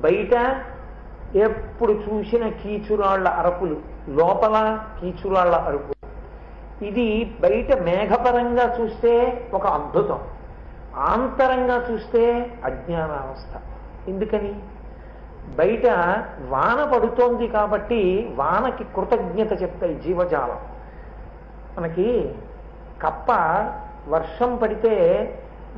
బయట ఎప్పుడు చూసిన కీచురాళ్ల అరుపులు, లోపల కీచురాళ్ల అరుపులు. ఇది బయట మేఘపరంగా చూస్తే ఒక అద్భుతం, ఆంతరంగా చూస్తే అజ్ఞానావస్థ. ఎందుకని? బయట వాన పడుతోంది కాబట్టి వానకి కృతజ్ఞత చెప్తాయి జీవజాలం. మనకి కప్ప వర్షం పడితే,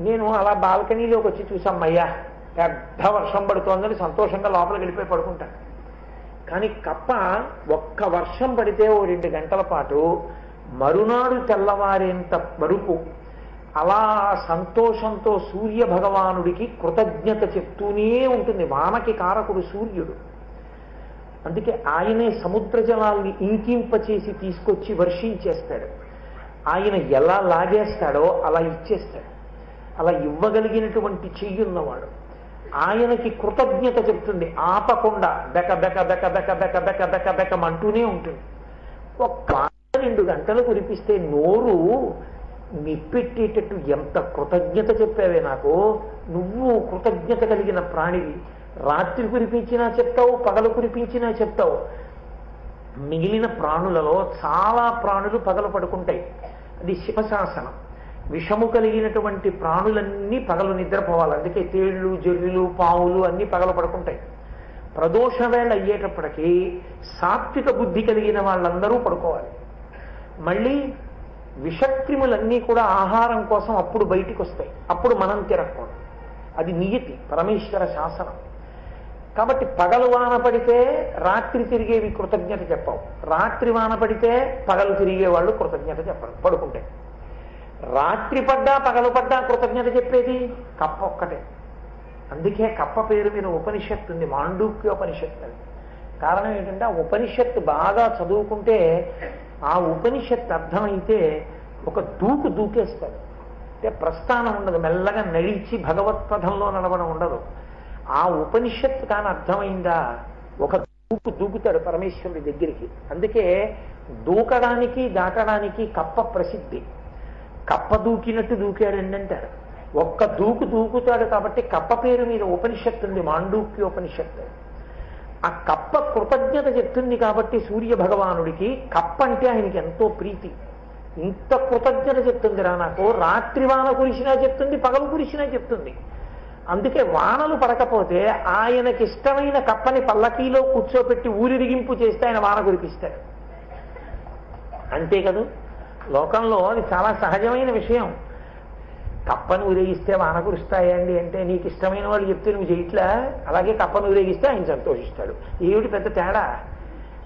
నేను అలా బాల్కనీలోకి వచ్చి చూసామయ్యా పెద్ద వర్షం పడుతోందని సంతోషంగా లోపలికి వెళ్ళిపోయి పడుకుంటాను. కానీ కప్ప ఒక్క వర్షం పడితే ఓ 2 గంటల పాటు మరునాడు తెల్లవారేంత వరకు అలా సంతోషంతో సూర్య భగవానుడికి కృతజ్ఞత చెప్తూనే ఉంటుంది. వానకి కారకుడు సూర్యుడు. అందుకే ఆయనే సముద్ర జలాల్ని ఇంకింపచేసి తీసుకొచ్చి వర్షించేస్తాడు. ఆయన ఎలా లాగేస్తాడో అలా ఇచ్చేస్తాడు. అలా ఇవ్వగలిగినటువంటి చెయ్యున్నవాడు. ఆయనకి కృతజ్ఞత చెప్తుంది, ఆపకుండా బెక బెక బెక బెక బెక బెక బెక బెకమంటూనే ఉంటుంది. ఒక్క 2 గంటలు కురిపిస్తే నోరు నిప్పెట్టేటట్టు ఎంత కృతజ్ఞత చెప్పావే నాకు. నువ్వు కృతజ్ఞత కలిగిన ప్రాణివి. రాత్రి కురిపించినా చెప్తావు, పగలు కురిపించినా చెప్తావు. మిగిలిన ప్రాణులలో చాలా ప్రాణులు పగలు పడుకుంటాయి, అది శివశాసనం. విషము కలిగినటువంటి ప్రాణులన్నీ పగలు నిద్రపోవాలి. అందుకే తేళ్లు, జర్రులు, పావులు అన్నీ పగలు పడుకుంటాయి. ప్రదోష వేళ అయ్యేటప్పటికీ సాత్విక బుద్ధి కలిగిన వాళ్ళందరూ పడుకోవాలి. మళ్ళీ విషక్రిములన్నీ కూడా ఆహారం కోసం అప్పుడు బయటికి వస్తాయి, అప్పుడు మనం తిరగకూడదు. అది నియతి, పరమేశ్వర శాసనం. కాబట్టి పగలు వాన పడితే రాత్రి తిరిగేవి కృతజ్ఞత చెప్పవు, రాత్రి వాన పడితే పగలు తిరిగే వాళ్ళు కృతజ్ఞత చెప్పరు, పడుకుంటే. రాత్రి పడ్డా పగలు పడ్డా కృతజ్ఞత చెప్పేది కప్ప ఒక్కటే. అందుకే కప్ప పేరు మీద ఉపనిషత్తు ఉంది, మాండూక్యోపనిషత్తు అని. కారణం ఏంటంటే ఆ ఉపనిషత్తు బాగా చదువుకుంటే, ఆ ఉపనిషత్తు అర్థమైతే ఒక దూకేస్తాడు. అంటే ప్రస్థానం ఉండదు, మెల్లగా నడిచి భగవత్పథంలో నడవడం ఉండదు. ఆ ఉపనిషత్తు కానీ అర్థమైందా ఒక దూకుతాడు పరమేశ్వరుడి దగ్గరికి. అందుకే దూకడానికి దాటడానికి కప్ప ప్రసిద్ధి. కప్ప దూకినట్టు దూకాడండి అంటారు. ఒక్క దూకుతాడు కాబట్టి కప్ప పేరు మీద ఉపనిషత్తు ఉంది, మాండూక్యోపనిషత్తు. ఆ కప్ప కృతజ్ఞత చెప్తుంది కాబట్టి సూర్య భగవానుడికి కప్ప అంటే ఆయనకి ఎంతో ప్రీతి. ఇంత కృతజ్ఞత చెప్తుందిరా నాకు, రాత్రి వాన కురిసినా చెప్తుంది, పగలు కురిసినా చెప్తుంది. అందుకే వానలు పడకపోతే ఆయనకి ఇష్టమైన కప్పని పల్లకీలో కూర్చోపెట్టి ఊరిరిగింపు చేస్తే ఆయన వాన కురిపిస్తాడు. అంతే కదూ, లోకంలో అది చాలా సహజమైన విషయం. కప్పను ఊరేగిస్తే వాన కురుస్తాయండి అంటే నీకు ఇష్టమైన వాళ్ళు చెప్తే నువ్వు చేయట్లా, అలాగే కప్పను ఊరేగిస్తే ఆయన సంతోషిస్తాడు. ఏమిటి పెద్ద తేడా?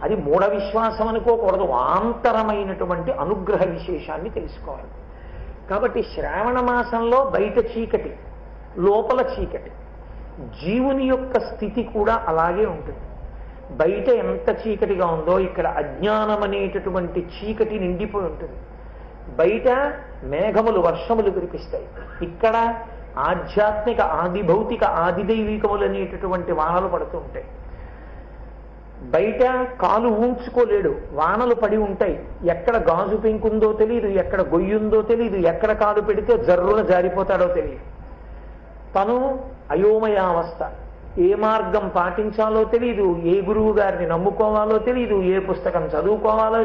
అది మూఢ విశ్వాసం అనుకోకూడదు, ఆంతరమైనటువంటి అనుగ్రహ విశేషాన్ని తెలుసుకోవాలి. కాబట్టి శ్రావణ మాసంలో బయట చీకటి, లోపల చీకటి. జీవుని యొక్క స్థితి కూడా అలాగే ఉంటుంది. బయట ఎంత చీకటిగా ఉందో ఇక్కడ అజ్ఞానం అనేటటువంటి చీకటి నిండిపోయి ఉంటుంది. బయట మేఘములు వర్షములు కురిపిస్తాయి, ఇక్కడ ఆధ్యాత్మిక ఆదిభౌతిక ఆదిదైవికములు అనేటటువంటి వానలు పడుతూ ఉంటాయి. బయట కాలు ఊంచుకోలేడు, వానలు పడి ఉంటాయి, ఎక్కడ గాజు పెంకుందో తెలియదు, ఎక్కడ గొయ్యుందో తెలియదు, ఎక్కడ కాలు పెడితే జర్రున జారిపోతాడో తెలియదు. తను అయోమయావస్థ, ఏ మార్గం పాటించాలో తెలియదు, ఏ గురువు గారిని నమ్ముకోవాలో తెలియదు, ఏ పుస్తకం చదువుకోవాలో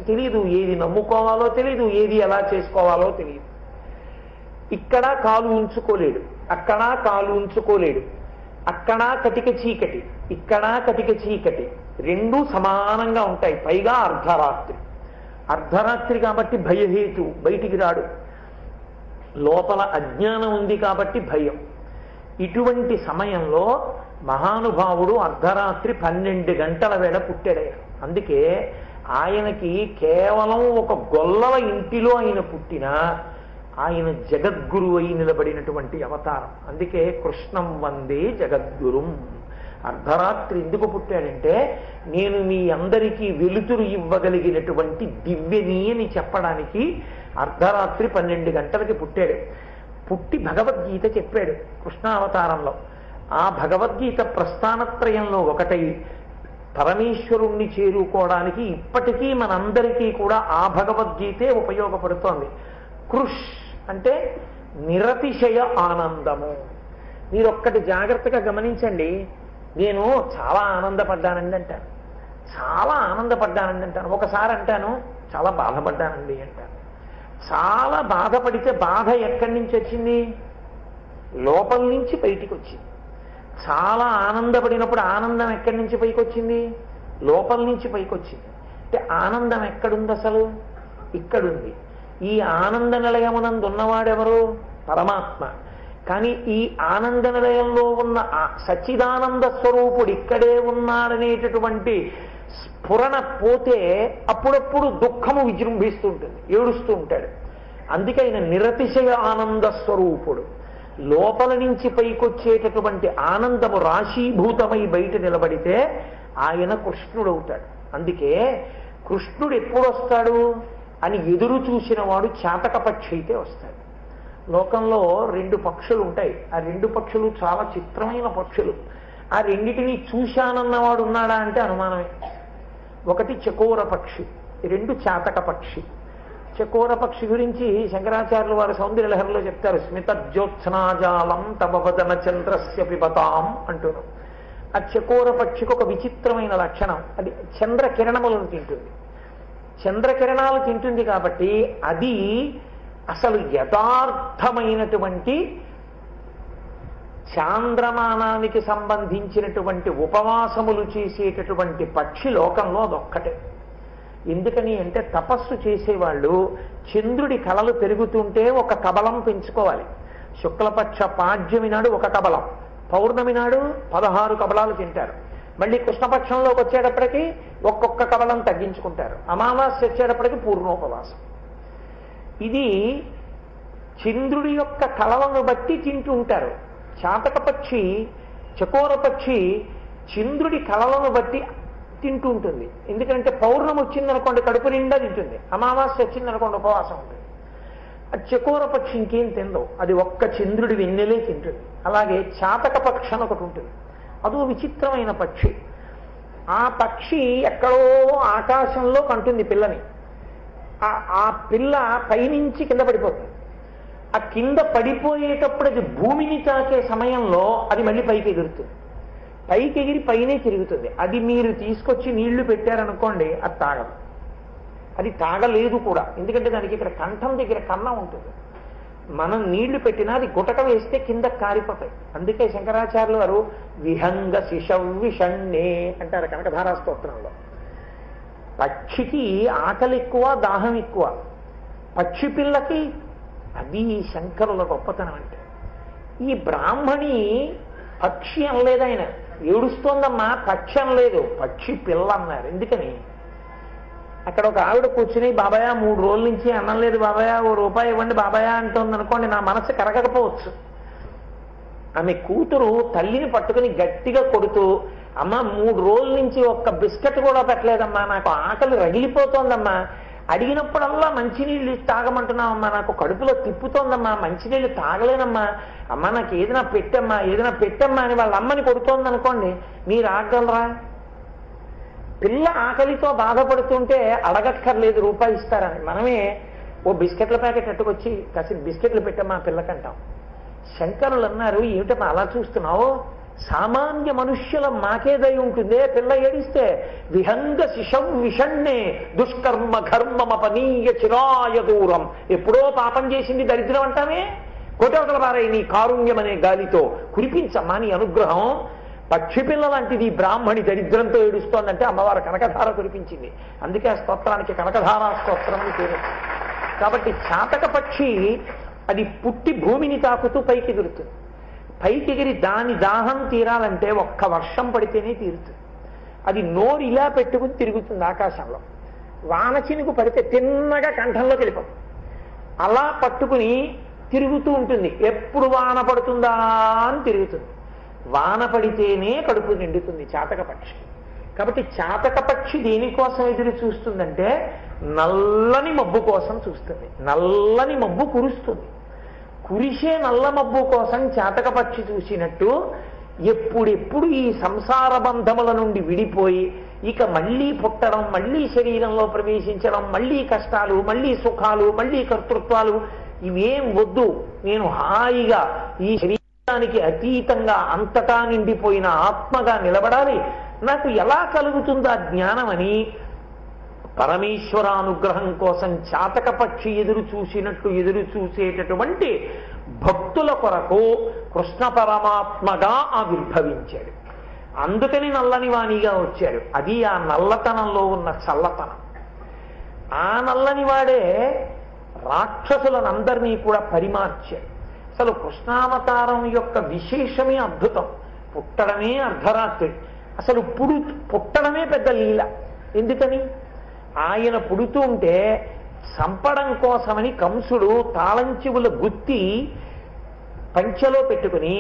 తెలియదు, ఏది నమ్ముకోవాలో తెలియదు, ఏది ఎలా చేసుకోవాలో తెలియదు. ఇక్కడ కాలు ఉంచుకోలేడు, అక్కడ కాలు ఉంచుకోలేడు, అక్కడ కటిక చీకటి, ఇక్కడ కటిక చీకటి, రెండూ సమానంగా ఉంటాయి. పైగా అర్ధరాత్రి, అర్ధరాత్రి కాబట్టి భయహేతు, బయటికి రాడు. లోపల అజ్ఞానం ఉంది కాబట్టి భయం. ఇటువంటి సమయంలో మహానుభావుడు అర్ధరాత్రి 12 గంటల వేళ పుట్టాడు. అందుకే ఆయనకి కేవలం ఒక గొల్లల ఇంటిలో ఆయన పుట్టినా ఆయన జగద్గురు అయి నిలబడినటువంటి అవతారం. అందుకే కృష్ణం వందే జగద్గురుం. అర్ధరాత్రి ఎందుకు పుట్టాడంటే నేను మీ అందరికీ వెలుతురు ఇవ్వగలిగినటువంటి దివ్యని అని చెప్పడానికి అర్ధరాత్రి 12 గంటలకి పుట్టాడు. పుట్టి భగవద్గీత చెప్పాడు కృష్ణావతారంలో. ఆ భగవద్గీత ప్రస్థానత్రయంలో ఒకటై పరమేశ్వరుణ్ణి చేరుకోవడానికి ఇప్పటికీ మనందరికీ కూడా ఆ భగవద్గీతే ఉపయోగపడుతోంది. కృష్ అంటే నిరతిశయ ఆనందము. మీరొక్కటి జాగ్రత్తగా గమనించండి. నేను చాలా ఆనందపడ్డానండి అంటాను, చాలా ఆనందపడ్డానండి అంటాను, ఒకసారి అంటాను చాలా బాధపడ్డానండి అంటాను. చాలా బాధపడితే బాధ ఎక్కడి నుంచి వచ్చింది? లోపల నుంచి బయటికి వచ్చింది. చాలా ఆనందపడినప్పుడు ఆనందం ఎక్కడి నుంచి పైకి వచ్చింది? లోపల నుంచి పైకి వచ్చింది. అంటే ఆనందం ఎక్కడుంది? అసలు ఇక్కడుంది. ఈ ఆనంద నిలయమునందు ఉన్నవాడెవరు? పరమాత్మ. కానీ ఈ ఆనంద నిలయంలో ఉన్న సచ్చిదానంద స్వరూపుడు ఇక్కడే ఉన్నాడనేటటువంటి స్ఫురణ పోతే అప్పుడప్పుడు దుఃఖము విజృంభిస్తూ ఉంటుంది, ఏడుస్తూ ఉంటాడు. అందుకే ఆయన నిరతిశయ ఆనంద స్వరూపుడు. లోపల నుంచి పైకొచ్చేటటువంటి ఆనందము రాశీభూతమై బయట నిలబడితే ఆయన కృష్ణుడవుతాడు. అందుకే కృష్ణుడు ఎప్పుడు వస్తాడు అని ఎదురు చూసిన వాడు చాతక పక్షి అయితే వస్తాడు. లోకంలో 2 పక్షులు ఉంటాయి. ఆ 2 పక్షులు చాలా చిత్రమైన పక్షులు. ఆ రెండిటిని చూశానన్నవాడు ఉన్నాడా అంటే అనుమానమే. ఒకటి చకోర పక్షి, 2 చాతక పక్షి. చకోర పక్షి గురించి శంకరాచార్యులు వారి సౌందర్యలహరిలో చెప్తారు. స్మిత జ్యోత్స్నాజాలం తపవదన చంద్రస్య పిబతాం అంటున్నారు. ఆ చకోర పక్షికి ఒక విచిత్రమైన లక్షణం, అది చంద్రకిరణములను తింటుంది. చంద్రకిరణాలు తింటుంది కాబట్టి అది అసలు యథార్థమైనటువంటి చాంద్రమానానికి సంబంధించినటువంటి ఉపవాసములు చేసేటటువంటి పక్షి లోకంలో అదొక్కటే. ఎందుకని అంటే తపస్సు చేసేవాళ్ళు చంద్రుడి కళలు పెరుగుతుంటే ఒక కబలం పెంచుకోవాలి. శుక్లపక్ష పాడ్యమి నాడు ఒక కబలం, పౌర్ణమి నాడు 16 కబలాలు తింటారు. మళ్ళీ కృష్ణపక్షంలోకి వచ్చేటప్పటికి ఒక్కొక్క కబలం తగ్గించుకుంటారు. అమావాస్య వచ్చేటప్పటికి పూర్ణోపవాసం. ఇది చంద్రుడి యొక్క కళలను బట్టి తింటూ ఉంటారు. చాతక పక్షి, చకోర పక్షి చంద్రుడి కళలను బట్టి తింటూ ఉంటుంది. ఎందుకంటే పౌర్ణమి వచ్చిందనుకోండి కడుపు నిండా తింటుంది, అమావాస్య వచ్చిందనుకోండి ఉపవాసం ఉంటుంది. అది చకోర పక్షి ఇంకేం తిందో, అది ఒక్క చంద్రుడి వెన్నెలే తింటుంది. అలాగే చాతక పక్షి అని ఒకటి ఉంటుంది, అదో విచిత్రమైన పక్షి. ఆ పక్షి ఎక్కడో ఆకాశంలో కంటుంది పిల్లని. ఆ పిల్ల పైనుంచి కింద పడిపోతుంది. ఆ కింద పడిపోయేటప్పుడు అది భూమిని తాకే సమయంలో అది మళ్ళీ పైకి ఎగురుతుంది. పైకి ఎగిరి పైనే తిరుగుతుంది. అది మీరు తీసుకొచ్చి నీళ్లు పెట్టారనుకోండి అది తాగదు, అది తాగలేదు కూడా. ఎందుకంటే దానికి ఇక్కడ కంఠం దగ్గర కన్నం ఉంటుంది. మనం నీళ్లు పెట్టినా అది గుటక వేస్తే కింద కారిపోతాయి. అందుకే శంకరాచార్యులు వారు విహంగ శిశవ్విషణ్ణే అంటారు కనకధారా స్తోత్రంలో. పక్షికి ఆకలి ఎక్కువ, దాహం ఎక్కువ. పక్షి పిల్లకి అది శంకరుల గొప్పతనం. అంటే ఈ బ్రాహ్మణి పక్షి అనలేదు, ఆయన ఏడుస్తోందమ్మా పక్షి అనలేదు, పక్షి పిల్ల అన్నారు. ఎందుకని? అక్కడ ఒక ఆవిడ కూర్చుని బాబాయ్ 3 రోజుల నుంచి అన్నం లేదు బాబాయ్, ₹1 ఇవ్వండి బాబాయ్ అంటుంది అనుకోండి, నా మనసు కరగకపోవచ్చు. ఆమె కూతురు తల్లిని పట్టుకుని గట్టిగా కొడుతూ అమ్మ 3 రోజుల నుంచి ఒక్క బిస్కెట్ కూడా పెట్టలేదమ్మా, నాకు ఆకలి రగిలిపోతోందమ్మా, అడిగినప్పుడల్లా మంచినీళ్ళు తాగమంటున్నావమ్మా, నాకు కడుపులో తిప్పుతోందమ్మా, మంచినీళ్ళు తాగలేనమ్మా, అమ్మ నాకు ఏదైనా పెట్టమ్మా అని వాళ్ళ అమ్మని కొడుతోందనుకోండి, మీరు ఆగలరా? పిల్ల ఆకలితో బాధపడుతుంటే అడగక్కర్లేదు రూపాయి ఇస్తారని, మనమే ఓ బిస్కెట్ల ప్యాకెట్ అట్టుకొచ్చి కాసి బిస్కెట్లు పెట్టమ్మా పిల్లకంటాం. శంకరులు అన్నారు, ఏమిటమ్మా అలా చూస్తున్నావు, సామాన్య మనుష్యుల మాకే దయ ఉంటుందే, పిల్ల ఏడిస్తే విహంగ శిశం విషణ్ణే దుష్కర్మ ఘర్మమపనీయ చిరాయ దూరం, ఎప్పుడో పాపం చేసింది దరిద్రం అంటామే, కోటవతల పారై నీ కారుణ్యం అనే గాలితో కురిపించమ్మా నీ అనుగ్రహం. పక్షి పిల్ల లాంటిది బ్రాహ్మణి దరిద్రంతో ఏడుస్తోందంటే అమ్మవారు కనకధార కురిపించింది, అందుకే ఆ స్తోత్రానికి కనకధారా స్తోత్రం పేరు. కాబట్టి చాతక పక్షి అది పుట్టి భూమిని తాకుతూ పైకి ఎగురుతుంది, పైకి ఎగిరి దాని దాహం తీరాలంటే ఒక్క వర్షం పడితేనే తీరుతుంది. అది నోరు ఇలా పెట్టుకుని తిరుగుతుంది ఆకాశంలో, వాన చినుకు పడితే తిన్నగా కంఠంలోకి వెళ్ళిపోతుంది, అలా పట్టుకుని తిరుగుతూ ఉంటుంది, ఎప్పుడు వాన పడుతుందా అని తిరుగుతుంది. వాన పడితేనే కడుపు నిండుతుంది చాతక పక్షి. కాబట్టి చాతక పక్షి దేనికోసం ఎదురు చూస్తుందంటే నల్లని మబ్బు కోసం చూస్తుంది. నల్లని మబ్బు కురుస్తుంది, కురిసే నల్ల మబ్బు కోసం చాతక పక్షి చూసినట్టు ఎప్పుడెప్పుడు ఈ సంసార బంధముల నుండి విడిపోయి ఇక మళ్ళీ పుట్టడం, మళ్ళీ శరీరంలో ప్రవేశించడం, మళ్ళీ కష్టాలు, మళ్ళీ సుఖాలు, మళ్ళీ కర్తృత్వాలు ఇవేం వద్దు, నేను హాయిగా ఈ శరీరానికి అతీతంగా అంతటా నిండిపోయిన ఆత్మగా నిలబడాలి, నాకు ఎలా కలుగుతుందా జ్ఞానం అని పరమేశ్వరానుగ్రహం కోసం చాతక పక్షి ఎదురు చూసినట్టు ఎదురు చూసేటటువంటి భక్తుల కొరకు కృష్ణ పరమాత్మగా ఆవిర్భవించాడు. అందుకని నల్లని వాణిగా వచ్చాడు. అది ఆ నల్లతనంలో ఉన్న చల్లతనం. ఆ నల్లని వాడే రాక్షసులనందరినీ కూడా పరిమార్చాడు. అసలు కృష్ణావతారం యొక్క విశేషమే అద్భుతం. పుట్టడమే అర్ధరాత్రి, అసలు పుట్టడమే పెద్ద లీల. ఎందుకని? ఆయన పుడుతూ ఉంటే చంపడం కోసమని కంసుడు తాళంచెవుల గుత్తి పంచెలో పెట్టుకుని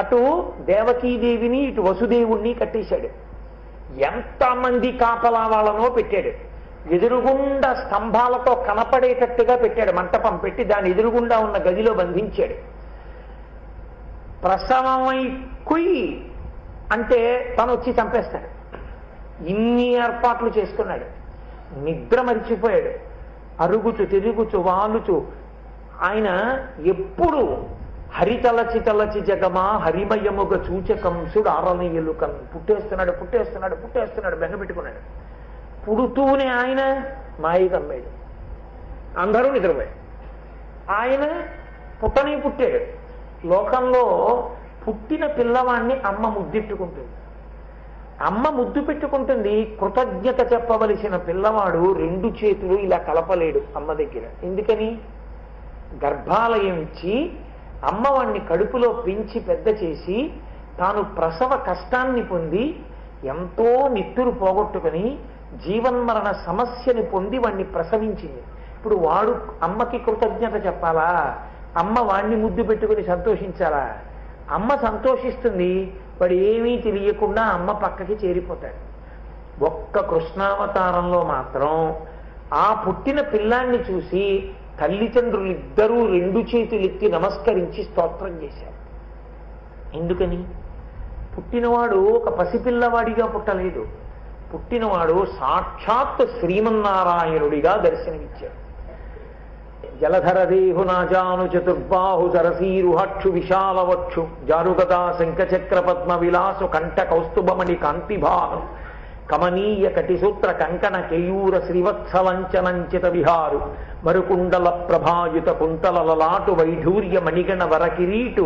అటు దేవకీదేవిని ఇటు వసుదేవుణ్ణి కట్టేశాడు. ఎంతమంది కాపలా వాళ్ళనో పెట్టాడు. ఎదురుగుండా స్తంభాలతో కనపడేటట్టుగా పెట్టాడు, మంటపం పెట్టి దాని ఎదురుగుండా ఉన్న గదిలో బంధించాడు. ప్రసవమై కుయ్ అంటే తను వచ్చి చంపేస్తాడు. ఇన్ని ఏర్పాట్లు చేసుకున్నాడు. నిద్ర మరిచిపోయాడు. అరుగుచు తిరుగుచు వాలుచు ఆయన ఎప్పుడు హరితలచి తలచి జగమా హరిమయముగ చూచకంసుడు ఆరనీయులు కన్ పుట్టేస్తున్నాడు బెంగ పెట్టుకున్నాడు. పుడుతూనే ఆయన మాయి కమ్మాడు, అందరూ నిద్రపోయాడు. ఆయన పుట్టాడు. లోకంలో పుట్టిన పిల్లవాడిని అమ్మ ముద్దెట్టుకుంటుంది. అమ్మ ముద్దు పెట్టుకుంటుంది. కృతజ్ఞత చెప్పవలసిన పిల్లవాడు 2 చేతులు ఇలా కలపలేడు అమ్మ దగ్గర. ఎందుకని? గర్భాలయం ఇచ్చి అమ్మవాణ్ణి కడుపులో పెంచి పెద్ద చేసి తాను ప్రసవ కష్టాన్ని పొంది ఎంతో నిత్తురు పోగొట్టుకుని జీవన్మరణ సమస్యని పొంది వాణ్ణి ప్రసవించింది. ఇప్పుడు వాడు అమ్మకి కృతజ్ఞత చెప్పాలా? అమ్మ వాణ్ణి ముద్దు పెట్టుకుని సంతోషించాలా? అమ్మ సంతోషిస్తుంది, వాడు ఏమీ తెలియకుండా అమ్మ పక్కకి చేరిపోతాడు. ఒక్క కృష్ణావతారంలో మాత్రం ఆ పుట్టిన పిల్లాన్ని చూసి తల్లిదండ్రులిద్దరూ 2 చేతులెత్తి నమస్కరించి స్తోత్రం చేశారు. ఎందుకని? పుట్టినవాడు ఒక పసిపిల్లవాడిగా పుట్టలేదు. పుట్టినవాడు సాక్షాత్ శ్రీమన్నారాయణుడిగా దర్శనమిచ్చాడు. జలధరదేహు నాజాను చతుర్బాహు సరసీరుహక్షు విశాలవక్షు జారుగదా శంఖచక్ర పద్మ విలాసు కంఠ కౌస్తుభమణి కాంతిభాను కమనీయ కటిసూత్ర కంకణ కేయూర శ్రీవత్సలంచనంచిత విహారు మరుకుండల ప్రభాయుత కుంతల లలాటు వైఢూర్య మణిగణ వరకిరీటు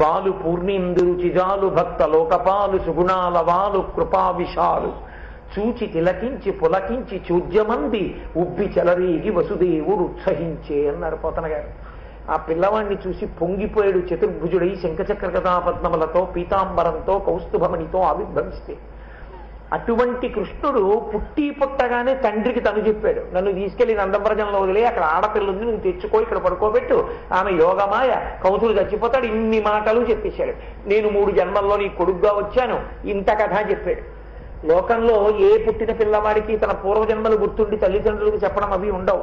బాలు పూర్ణిందురు చిజాలు భక్త లోకపాలు సుగుణాల వాలు కృపా విశాలు చూచి తిలకించి పులకించి చూజ్యమంది ఉబ్బి చెలరేగి వసుదేవుడు ఉత్సహించే అన్నారు పోతన గారు. ఆ పిల్లవాడిని చూసి పొంగిపోయాడు. చతుర్భుజుడై శంఖచక్ర గదా పద్మములతో పీతాంబరంతో కౌస్తుభమణితో ఆవిర్భవిస్తే అటువంటి కృష్ణుడు పుట్టి పుట్టగానే తండ్రికి తను చెప్పాడు, నన్ను తీసుకెళ్లి నందవ్రజంలో వదిలే, అక్కడ ఆడపిల్ల ఉంది, నువ్వు తెచ్చుకో, ఇక్కడ పడుకోబెట్టు, ఆమె యోగమాయ, కౌతులు చచ్చిపోతాడు, ఇన్ని మాటలు చెప్పేశాడు. నేను 3 జన్మల్లో నీ కొడుగ్గా వచ్చాను, ఇంత కథ చెప్పాడు. లోకంలో ఏ పుట్టిన పిల్లవాడికి తన పూర్వజన్మలు గుర్తుండి తల్లిదండ్రులకు చెప్పడం అవి ఉండవు.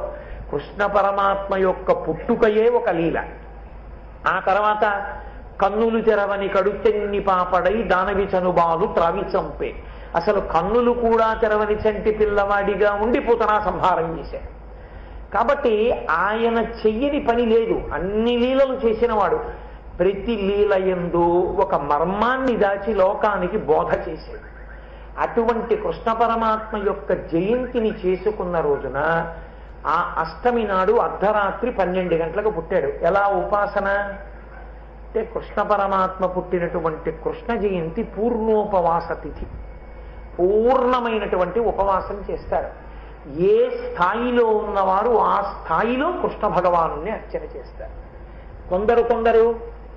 కృష్ణ పరమాత్మ యొక్క పుట్టుకయే ఒక లీల. ఆ తర్వాత కన్నులు తెరవని కడుచెన్ని పాపడై దానవి చనుబాలు త్రావి చంపే, అసలు కన్నులు కూడా తెరవని చంటి పిల్లవాడిగా ఉండి పూతనా సంహారం చేశాడు. కాబట్టి ఆయన చెయ్యని పని లేదు, అన్ని లీలలు చేసినవాడు. ప్రతి లీల యందు ఒక మర్మాన్ని దాచి లోకానికి బోధ చేశాడు. అటువంటి కృష్ణ పరమాత్మ యొక్క జయంతిని చేసుకున్న రోజున ఆ అష్టమి నాడు అర్ధరాత్రి 12 గంటలకు పుట్టాడు. ఎలా ఉపాసన అంటే, కృష్ణ పరమాత్మ పుట్టినటువంటి కృష్ణ జయంతి పూర్ణోపవాస తిథి, పూర్ణమైనటువంటి ఉపవాసం చేస్తారు. ఏ స్థాయిలో ఉన్నవారు ఆ స్థాయిలో కృష్ణ భగవానుని అర్చన చేస్తారు. కొందరు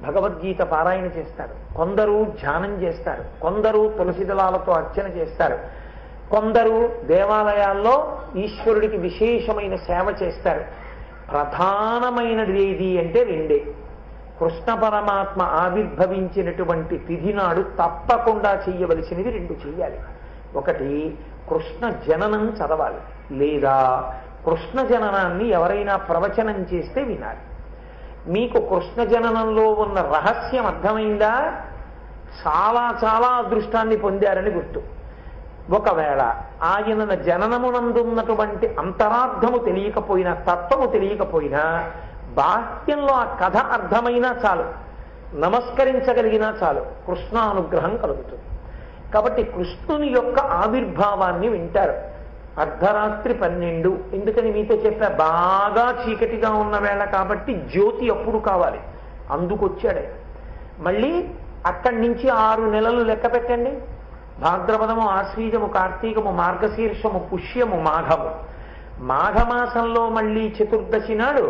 భగవద్గీత పారాయణ చేస్తారు, కొందరు ధ్యానం చేస్తారు, కొందరు తులసి దళాలతో అర్చన చేస్తారు, కొందరు దేవాలయాల్లో ఈశ్వరుడికి విశేషమైన సేవ చేస్తారు. ప్రధానమైనది ఏది అంటే 2. కృష్ణ పరమాత్మ ఆవిర్భవించినటువంటి తిథి నాడు తప్పకుండా చెయ్యవలసినవి 2 చెయ్యాలి. ఒకటి, కృష్ణ జననం చదవాలి, లేదా కృష్ణ జననాన్ని ఎవరైనా ప్రవచనం చేస్తే వినాలి. మీకు కృష్ణ జననంలో ఉన్న రహస్యం అర్థమైందా? చాలా చాలా అదృష్టాన్ని పొందారని గుర్తు. ఒకవేళ ఆయన జననమునందున్నటువంటి అంతరార్థము తెలియకపోయినా, తత్వము తెలియకపోయినా, బాహ్యంలో ఆ కథ అర్థమైనా చాలు, నమస్కరించగలిగినా చాలు, కృష్ణ అనుగ్రహం కలుగుతుంది. కాబట్టి కృష్ణుని యొక్క ఆవిర్భావాన్ని వింటారు. అర్ధరాత్రి 12. ఎందుకని మీతో చెప్పా, బాగా చీకటిగా ఉన్న వేళ కాబట్టి జ్యోతి అప్పుడు కావాలి, అందుకొచ్చాడే. మళ్ళీ అక్కడి నుంచి 6 నెలలు లెక్క పెట్టండి. భాద్రపదము, ఆశ్వీజము, కార్తీకము, మార్గశీర్షము, పుష్యము, మాఘము. మాఘమాసంలో మళ్ళీ చతుర్దశి నాడు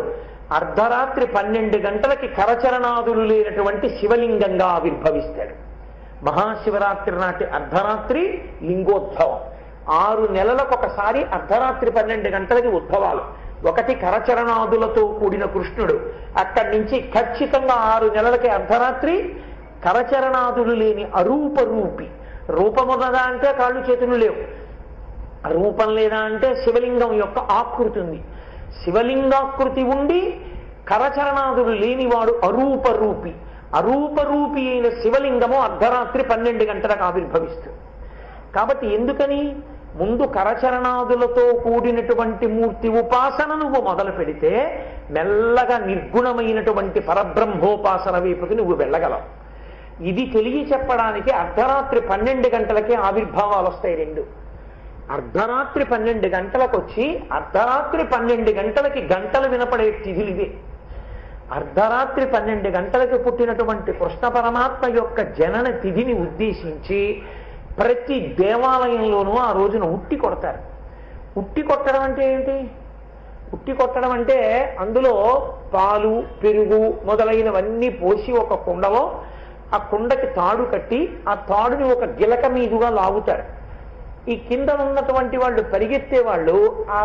అర్ధరాత్రి 12 గంటలకి కరచరణాదులు లేనటువంటి శివలింగంగా ఆవిర్భవిస్తాడు. మహాశివరాత్రి నాటి అర్ధరాత్రి లింగోద్భవం. 6 నెలలకొకసారి అర్ధరాత్రి 12 గంటలకి ఉద్భవాలు. ఒకటి కరచరణాదులతో కూడిన కృష్ణుడు, అక్కడి నుంచి ఖచ్చితంగా 6 నెలలకి అర్ధరాత్రి కరచరణాదులు లేని అరూప రూపి. రూపమున్నదా అంటే కాళ్ళు చేతులు లేవు, రూపం లేదా అంటే శివలింగం యొక్క ఆకృతి ఉంది. శివలింగాకృతి ఉండి కరచరణాదులు లేనివాడు అరూప రూపి. అరూప రూపి అయిన శివలింగము అర్ధరాత్రి 12 గంటలకు ఆవిర్భవిస్తుంది. కాబట్టి ఎందుకని ముందు కరచరణాదులతో కూడినటువంటి మూర్తి ఉపాసన నువ్వు మొదలు పెడితే మెల్లగా నిర్గుణమైనటువంటి పరబ్రహ్మోపాసన వైపుకి నువ్వు వెళ్ళగలవు. ఇది తెలియ చెప్పడానికి అర్ధరాత్రి 12 గంటలకే ఆవిర్భావాలు వస్తాయి 2. అర్ధరాత్రి 12 గంటలకు వచ్చి అర్ధరాత్రి 12 గంటలకి గంటలు వినపడే తిథులు ఇవే. అర్ధరాత్రి 12 గంటలకు పుట్టినటువంటి కృష్ణ పరమాత్మ యొక్క జనన తిథిని ఉద్దేశించి ప్రతి దేవాలయంలోనూ ఆ రోజున ఉట్టి కొడతారు. ఉట్టి కొట్టడం అంటే ఏంటి? ఉట్టి కొట్టడం అంటే అందులో పాలు, పెరుగు మొదలైనవన్నీ పోసి ఒక కుండలో, ఆ కుండకి తాడు కట్టి ఆ తాడుని ఒక గిలక మీదుగా లాగుతారు. ఈ కింద ఉన్నటువంటి వాళ్ళు పరిగెత్తే వాళ్ళు ఆ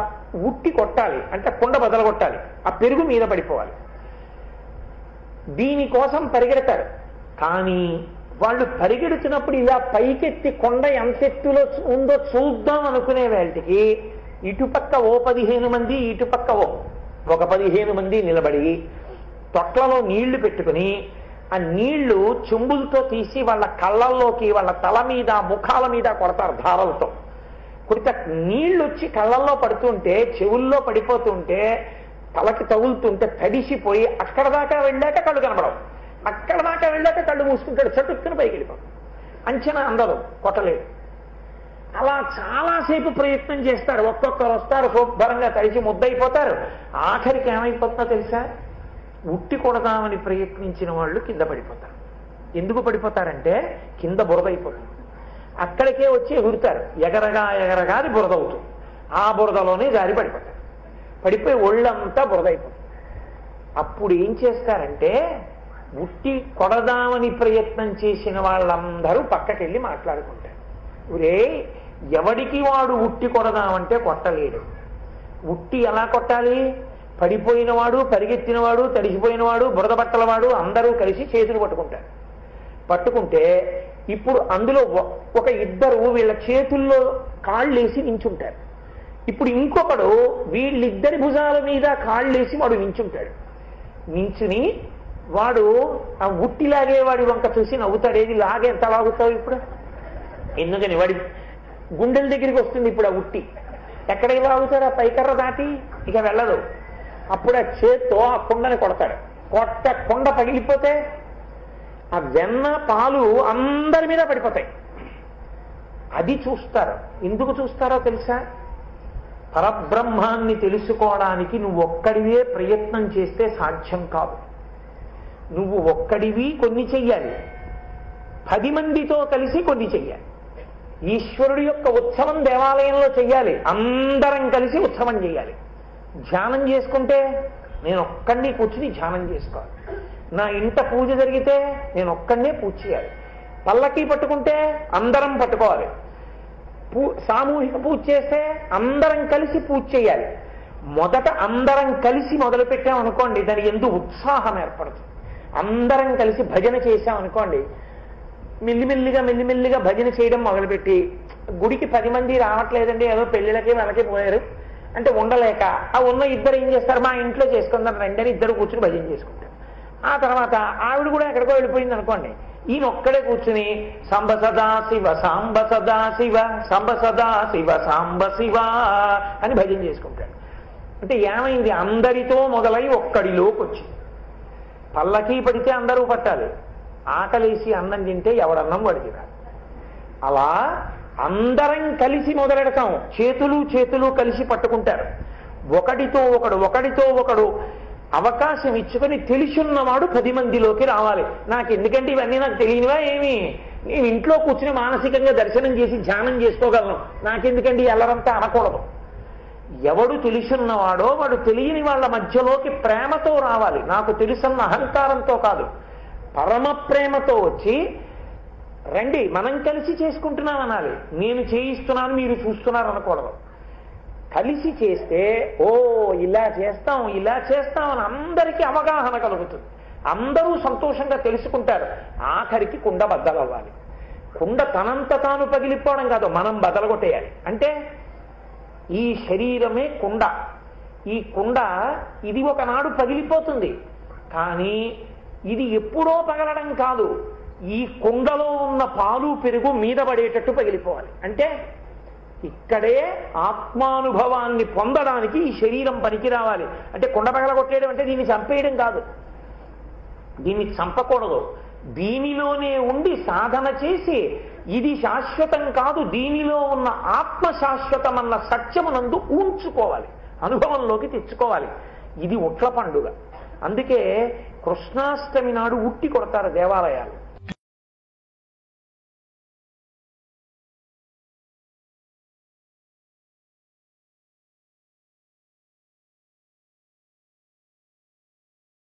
ఉట్టి కొట్టాలి, అంటే కుండ బదలగొట్టాలి, ఆ పెరుగు మీద పడిపోవాలి. దీనికోసం పరిగెడతారు. కానీ వాళ్ళు పరిగెడుతున్నప్పుడు ఇలా పైకెత్తి కొండ ఎంత ఎత్తులో ఉందో చూద్దాం అనుకునే వేళకి ఇటుపక్క ఓ 15 మంది, ఇటుపక్క ఒక 15 మంది నిలబడి తొట్లలో నీళ్లు పెట్టుకుని ఆ నీళ్లు చెంబులతో తీసి వాళ్ళ కళ్ళల్లోకి, వాళ్ళ తల మీద, ముఖాల మీద కొడతారు ధారలతో. కొడితే నీళ్లు వచ్చి కళ్ళల్లో పడుతుంటే, చెవుల్లో పడిపోతుంటే, తలకి తగులుతుంటే తడిసిపోయి అక్కడ దాకా వెళ్ళాక కళ్ళు కనపడవు. అక్కడ దాకా వెళ్ళాక కళ్ళు మూసుకుంటాడు, చటుక్కుని పైకి వెళ్ళిపోతాడు. అంచనా అందదు, కొట్టలేదు. అలా చాలాసేపు ప్రయత్నం చేస్తారు. ఒక్కొక్కరు వస్తారు, శుభ్రంగా తడిచి ముద్దయిపోతారు. ఆఖరికి ఏమైపోతుందో తెలుసా? ఉట్టి కొడదామని ప్రయత్నించిన వాళ్ళు కింద పడిపోతారు. ఎందుకు పడిపోతారంటే కింద బురదైపోతుంది. అక్కడికే వచ్చి ఎగురుతారు, ఎగరగా ఎగరగా అది బురద అవుతుంది. ఆ బురదలోనే జారి పడిపోతారు. పడిపోయి ఒళ్ళంతా బురదైపోతుంది. అప్పుడు ఏం చేస్తారంటే ఉట్టి కొడదామని ప్రయత్నం చేసిన వాళ్ళందరూ పక్కకెళ్ళి మాట్లాడుకుంటారు. ఒరే, ఎవడికి వాడు ఉట్టి కొడదామంటే కొట్టలేడు. ఉట్టి ఎలా కొట్టాలి? పడిపోయినవాడు, పరిగెత్తినవాడు, తడిసిపోయినవాడు, బురద బట్టలవాడు అందరూ కలిసి చేతులు పట్టుకుంటారు. పట్టుకుంటే ఇప్పుడు అందులో ఒక ఇద్దరు వీళ్ళ చేతుల్లో కాళ్ళేసి నించుంటారు. ఇప్పుడు ఇంకొకడు వీళ్ళిద్దరి భుజాల మీద కాళ్ళేసి వాడు నించుంటాడు. నించుని వాడు ఆ ఉట్టి లాగేవాడి వంక చూసి నవ్వుతాడు. ఏది లాగే ఎంత లాగుతావు ఇప్పుడు? ఎందుకని వాడి గుండెల దగ్గరికి వస్తుంది ఇప్పుడు ఆ ఉట్టి. ఎక్కడికి లాగుతాడు? ఆ పైకర్ర దాటి ఇక వెళ్ళదు. అప్పుడు ఆ చేత్తో ఆ కుండని కొడతాడు. కుండ పగిలిపోతే ఆ వెన్న పాలు అందరి మీద పడిపోతాయి. అది చూస్తారు. ఎందుకు చూస్తారో తెలుసా? పరబ్రహ్మాన్ని తెలుసుకోవడానికి నువ్వు ఒక్కడివే ప్రయత్నం చేస్తే సాధ్యం కాదు. నువ్వు ఒక్కడివి కొన్ని చెయ్యాలి, 10 మందితో కలిసి కొన్ని చెయ్యాలి. ఈశ్వరుడి యొక్క ఉత్సవం దేవాలయంలో చెయ్యాలి, అందరం కలిసి ఉత్సవం చెయ్యాలి. ధ్యానం చేసుకుంటే నేను ఒక్కడిని కూర్చుని ధ్యానం చేసుకోవాలి. నా ఇంట పూజ జరిగితే నేను ఒక్కడినే పూజ చేయాలి. పల్లకి పట్టుకుంటే అందరం పట్టుకోవాలి. సామూహిక పూజ చేస్తే అందరం కలిసి పూజ చేయాలి. మొదట అందరం కలిసి మొదలు పెట్టామనుకోండి, దాని ఎందు ఉత్సాహం ఏర్పడుతుంది. అందరం కలిసి భజన చేశామనుకోండి, మెల్లిమెల్లిగా భజన చేయడం మొదలుపెట్టి గుడికి 10 మంది రావట్లేదండి, ఏదో పెళ్లిళ్ళకి వాళ్ళకి పోయారు అంటే ఉండలేక ఆ ఉన్న ఇద్దరు ఏం చేస్తారు? మా ఇంట్లో చేసుకుందాం రండి అని ఇద్దరు కూర్చుని భజన చేసుకుంటారు. ఆ తర్వాత ఆవిడ కూడా ఎక్కడికో వెళ్ళిపోయింది అనుకోండి, ఈయన ఒక్కడే కూర్చుని సాంబ సదా శివ సాంబ సదా శివ సాంబ సదా శివ సాంబ శివ అని భజన చేసుకుంటాడు. అంటే ఏమైంది? అందరితో మొదలై ఒక్కడిలోకి వచ్చింది. పల్లకీ పడితే అందరూ పట్టాలి, ఆకలేసి అన్నం తింటే ఎవడన్నం వాడికి రాదు. అలా అందరం కలిసి మొదలెడతాం. చేతులు కలిసి పట్టుకుంటారు. ఒకడితో ఒకడు అవకాశం ఇచ్చుకొని తెలుసున్నవాడు 10 మందిలోకి రావాలి. నాకు ఎందుకంటే ఇవన్నీ నాకు తెలియనివా ఏమి? నేను ఇంట్లో కూర్చుని మానసికంగా దర్శనం చేసి ధ్యానం చేసుకోగలను, నాకెందుకండి ఎల్లరంతా అనకూడదు. ఎవడు తెలుసున్నవాడో వాడు తెలియని వాళ్ళ మధ్యలోకి ప్రేమతో రావాలి. నాకు తెలుసన్న అహంకారంతో కాదు, పరమ ప్రేమతో వచ్చి రండి మనం కలిసి చేసుకుంటున్నాం అనాలి. నేను చేయిస్తున్నాను మీరు చూస్తున్నారు అనకూడదు. కలిసి చేస్తే ఓ ఇలా చేస్తాం అని అందరికీ అవగాహన కలుగుతుంది. అందరూ సంతోషంగా తెలుసుకుంటారు. ఆఖరికి కుండ బద్దలవ్వాలి. కుండ తనంత తాను పగిలిపోవడం కాదు, మనం బదలగొట్టేయాలి. అంటే ఈ శరీరమే కుండ. ఈ కుండ ఇది ఒకనాడు పగిలిపోతుంది, కానీ ఇది ఎప్పుడో పగలడం కాదు. ఈ కుండలో ఉన్న పాలు పెరుగు మీద పడేటట్టు పగిలిపోవాలి. అంటే ఇక్కడే ఆత్మానుభవాన్ని పొందడానికి ఈ శరీరం పనికి రావాలి. అంటే కుండ పగలగొట్టేయడం అంటే దీన్ని చంపేయడం కాదు, దీన్ని చంపకూడదు. దీనిలోనే ఉండి సాధన చేసి ఇది శాశ్వతం కాదు, దీనిలో ఉన్న ఆత్మ శాశ్వతమన్న సత్యమునందు ఉంచుకోవాలి, అనుభవంలోకి తెచ్చుకోవాలి. ఇది ఉట్ల పండుగ. అందుకే కృష్ణాష్టమి నాడు ఉట్టి కొడతారు దేవాలయాలు.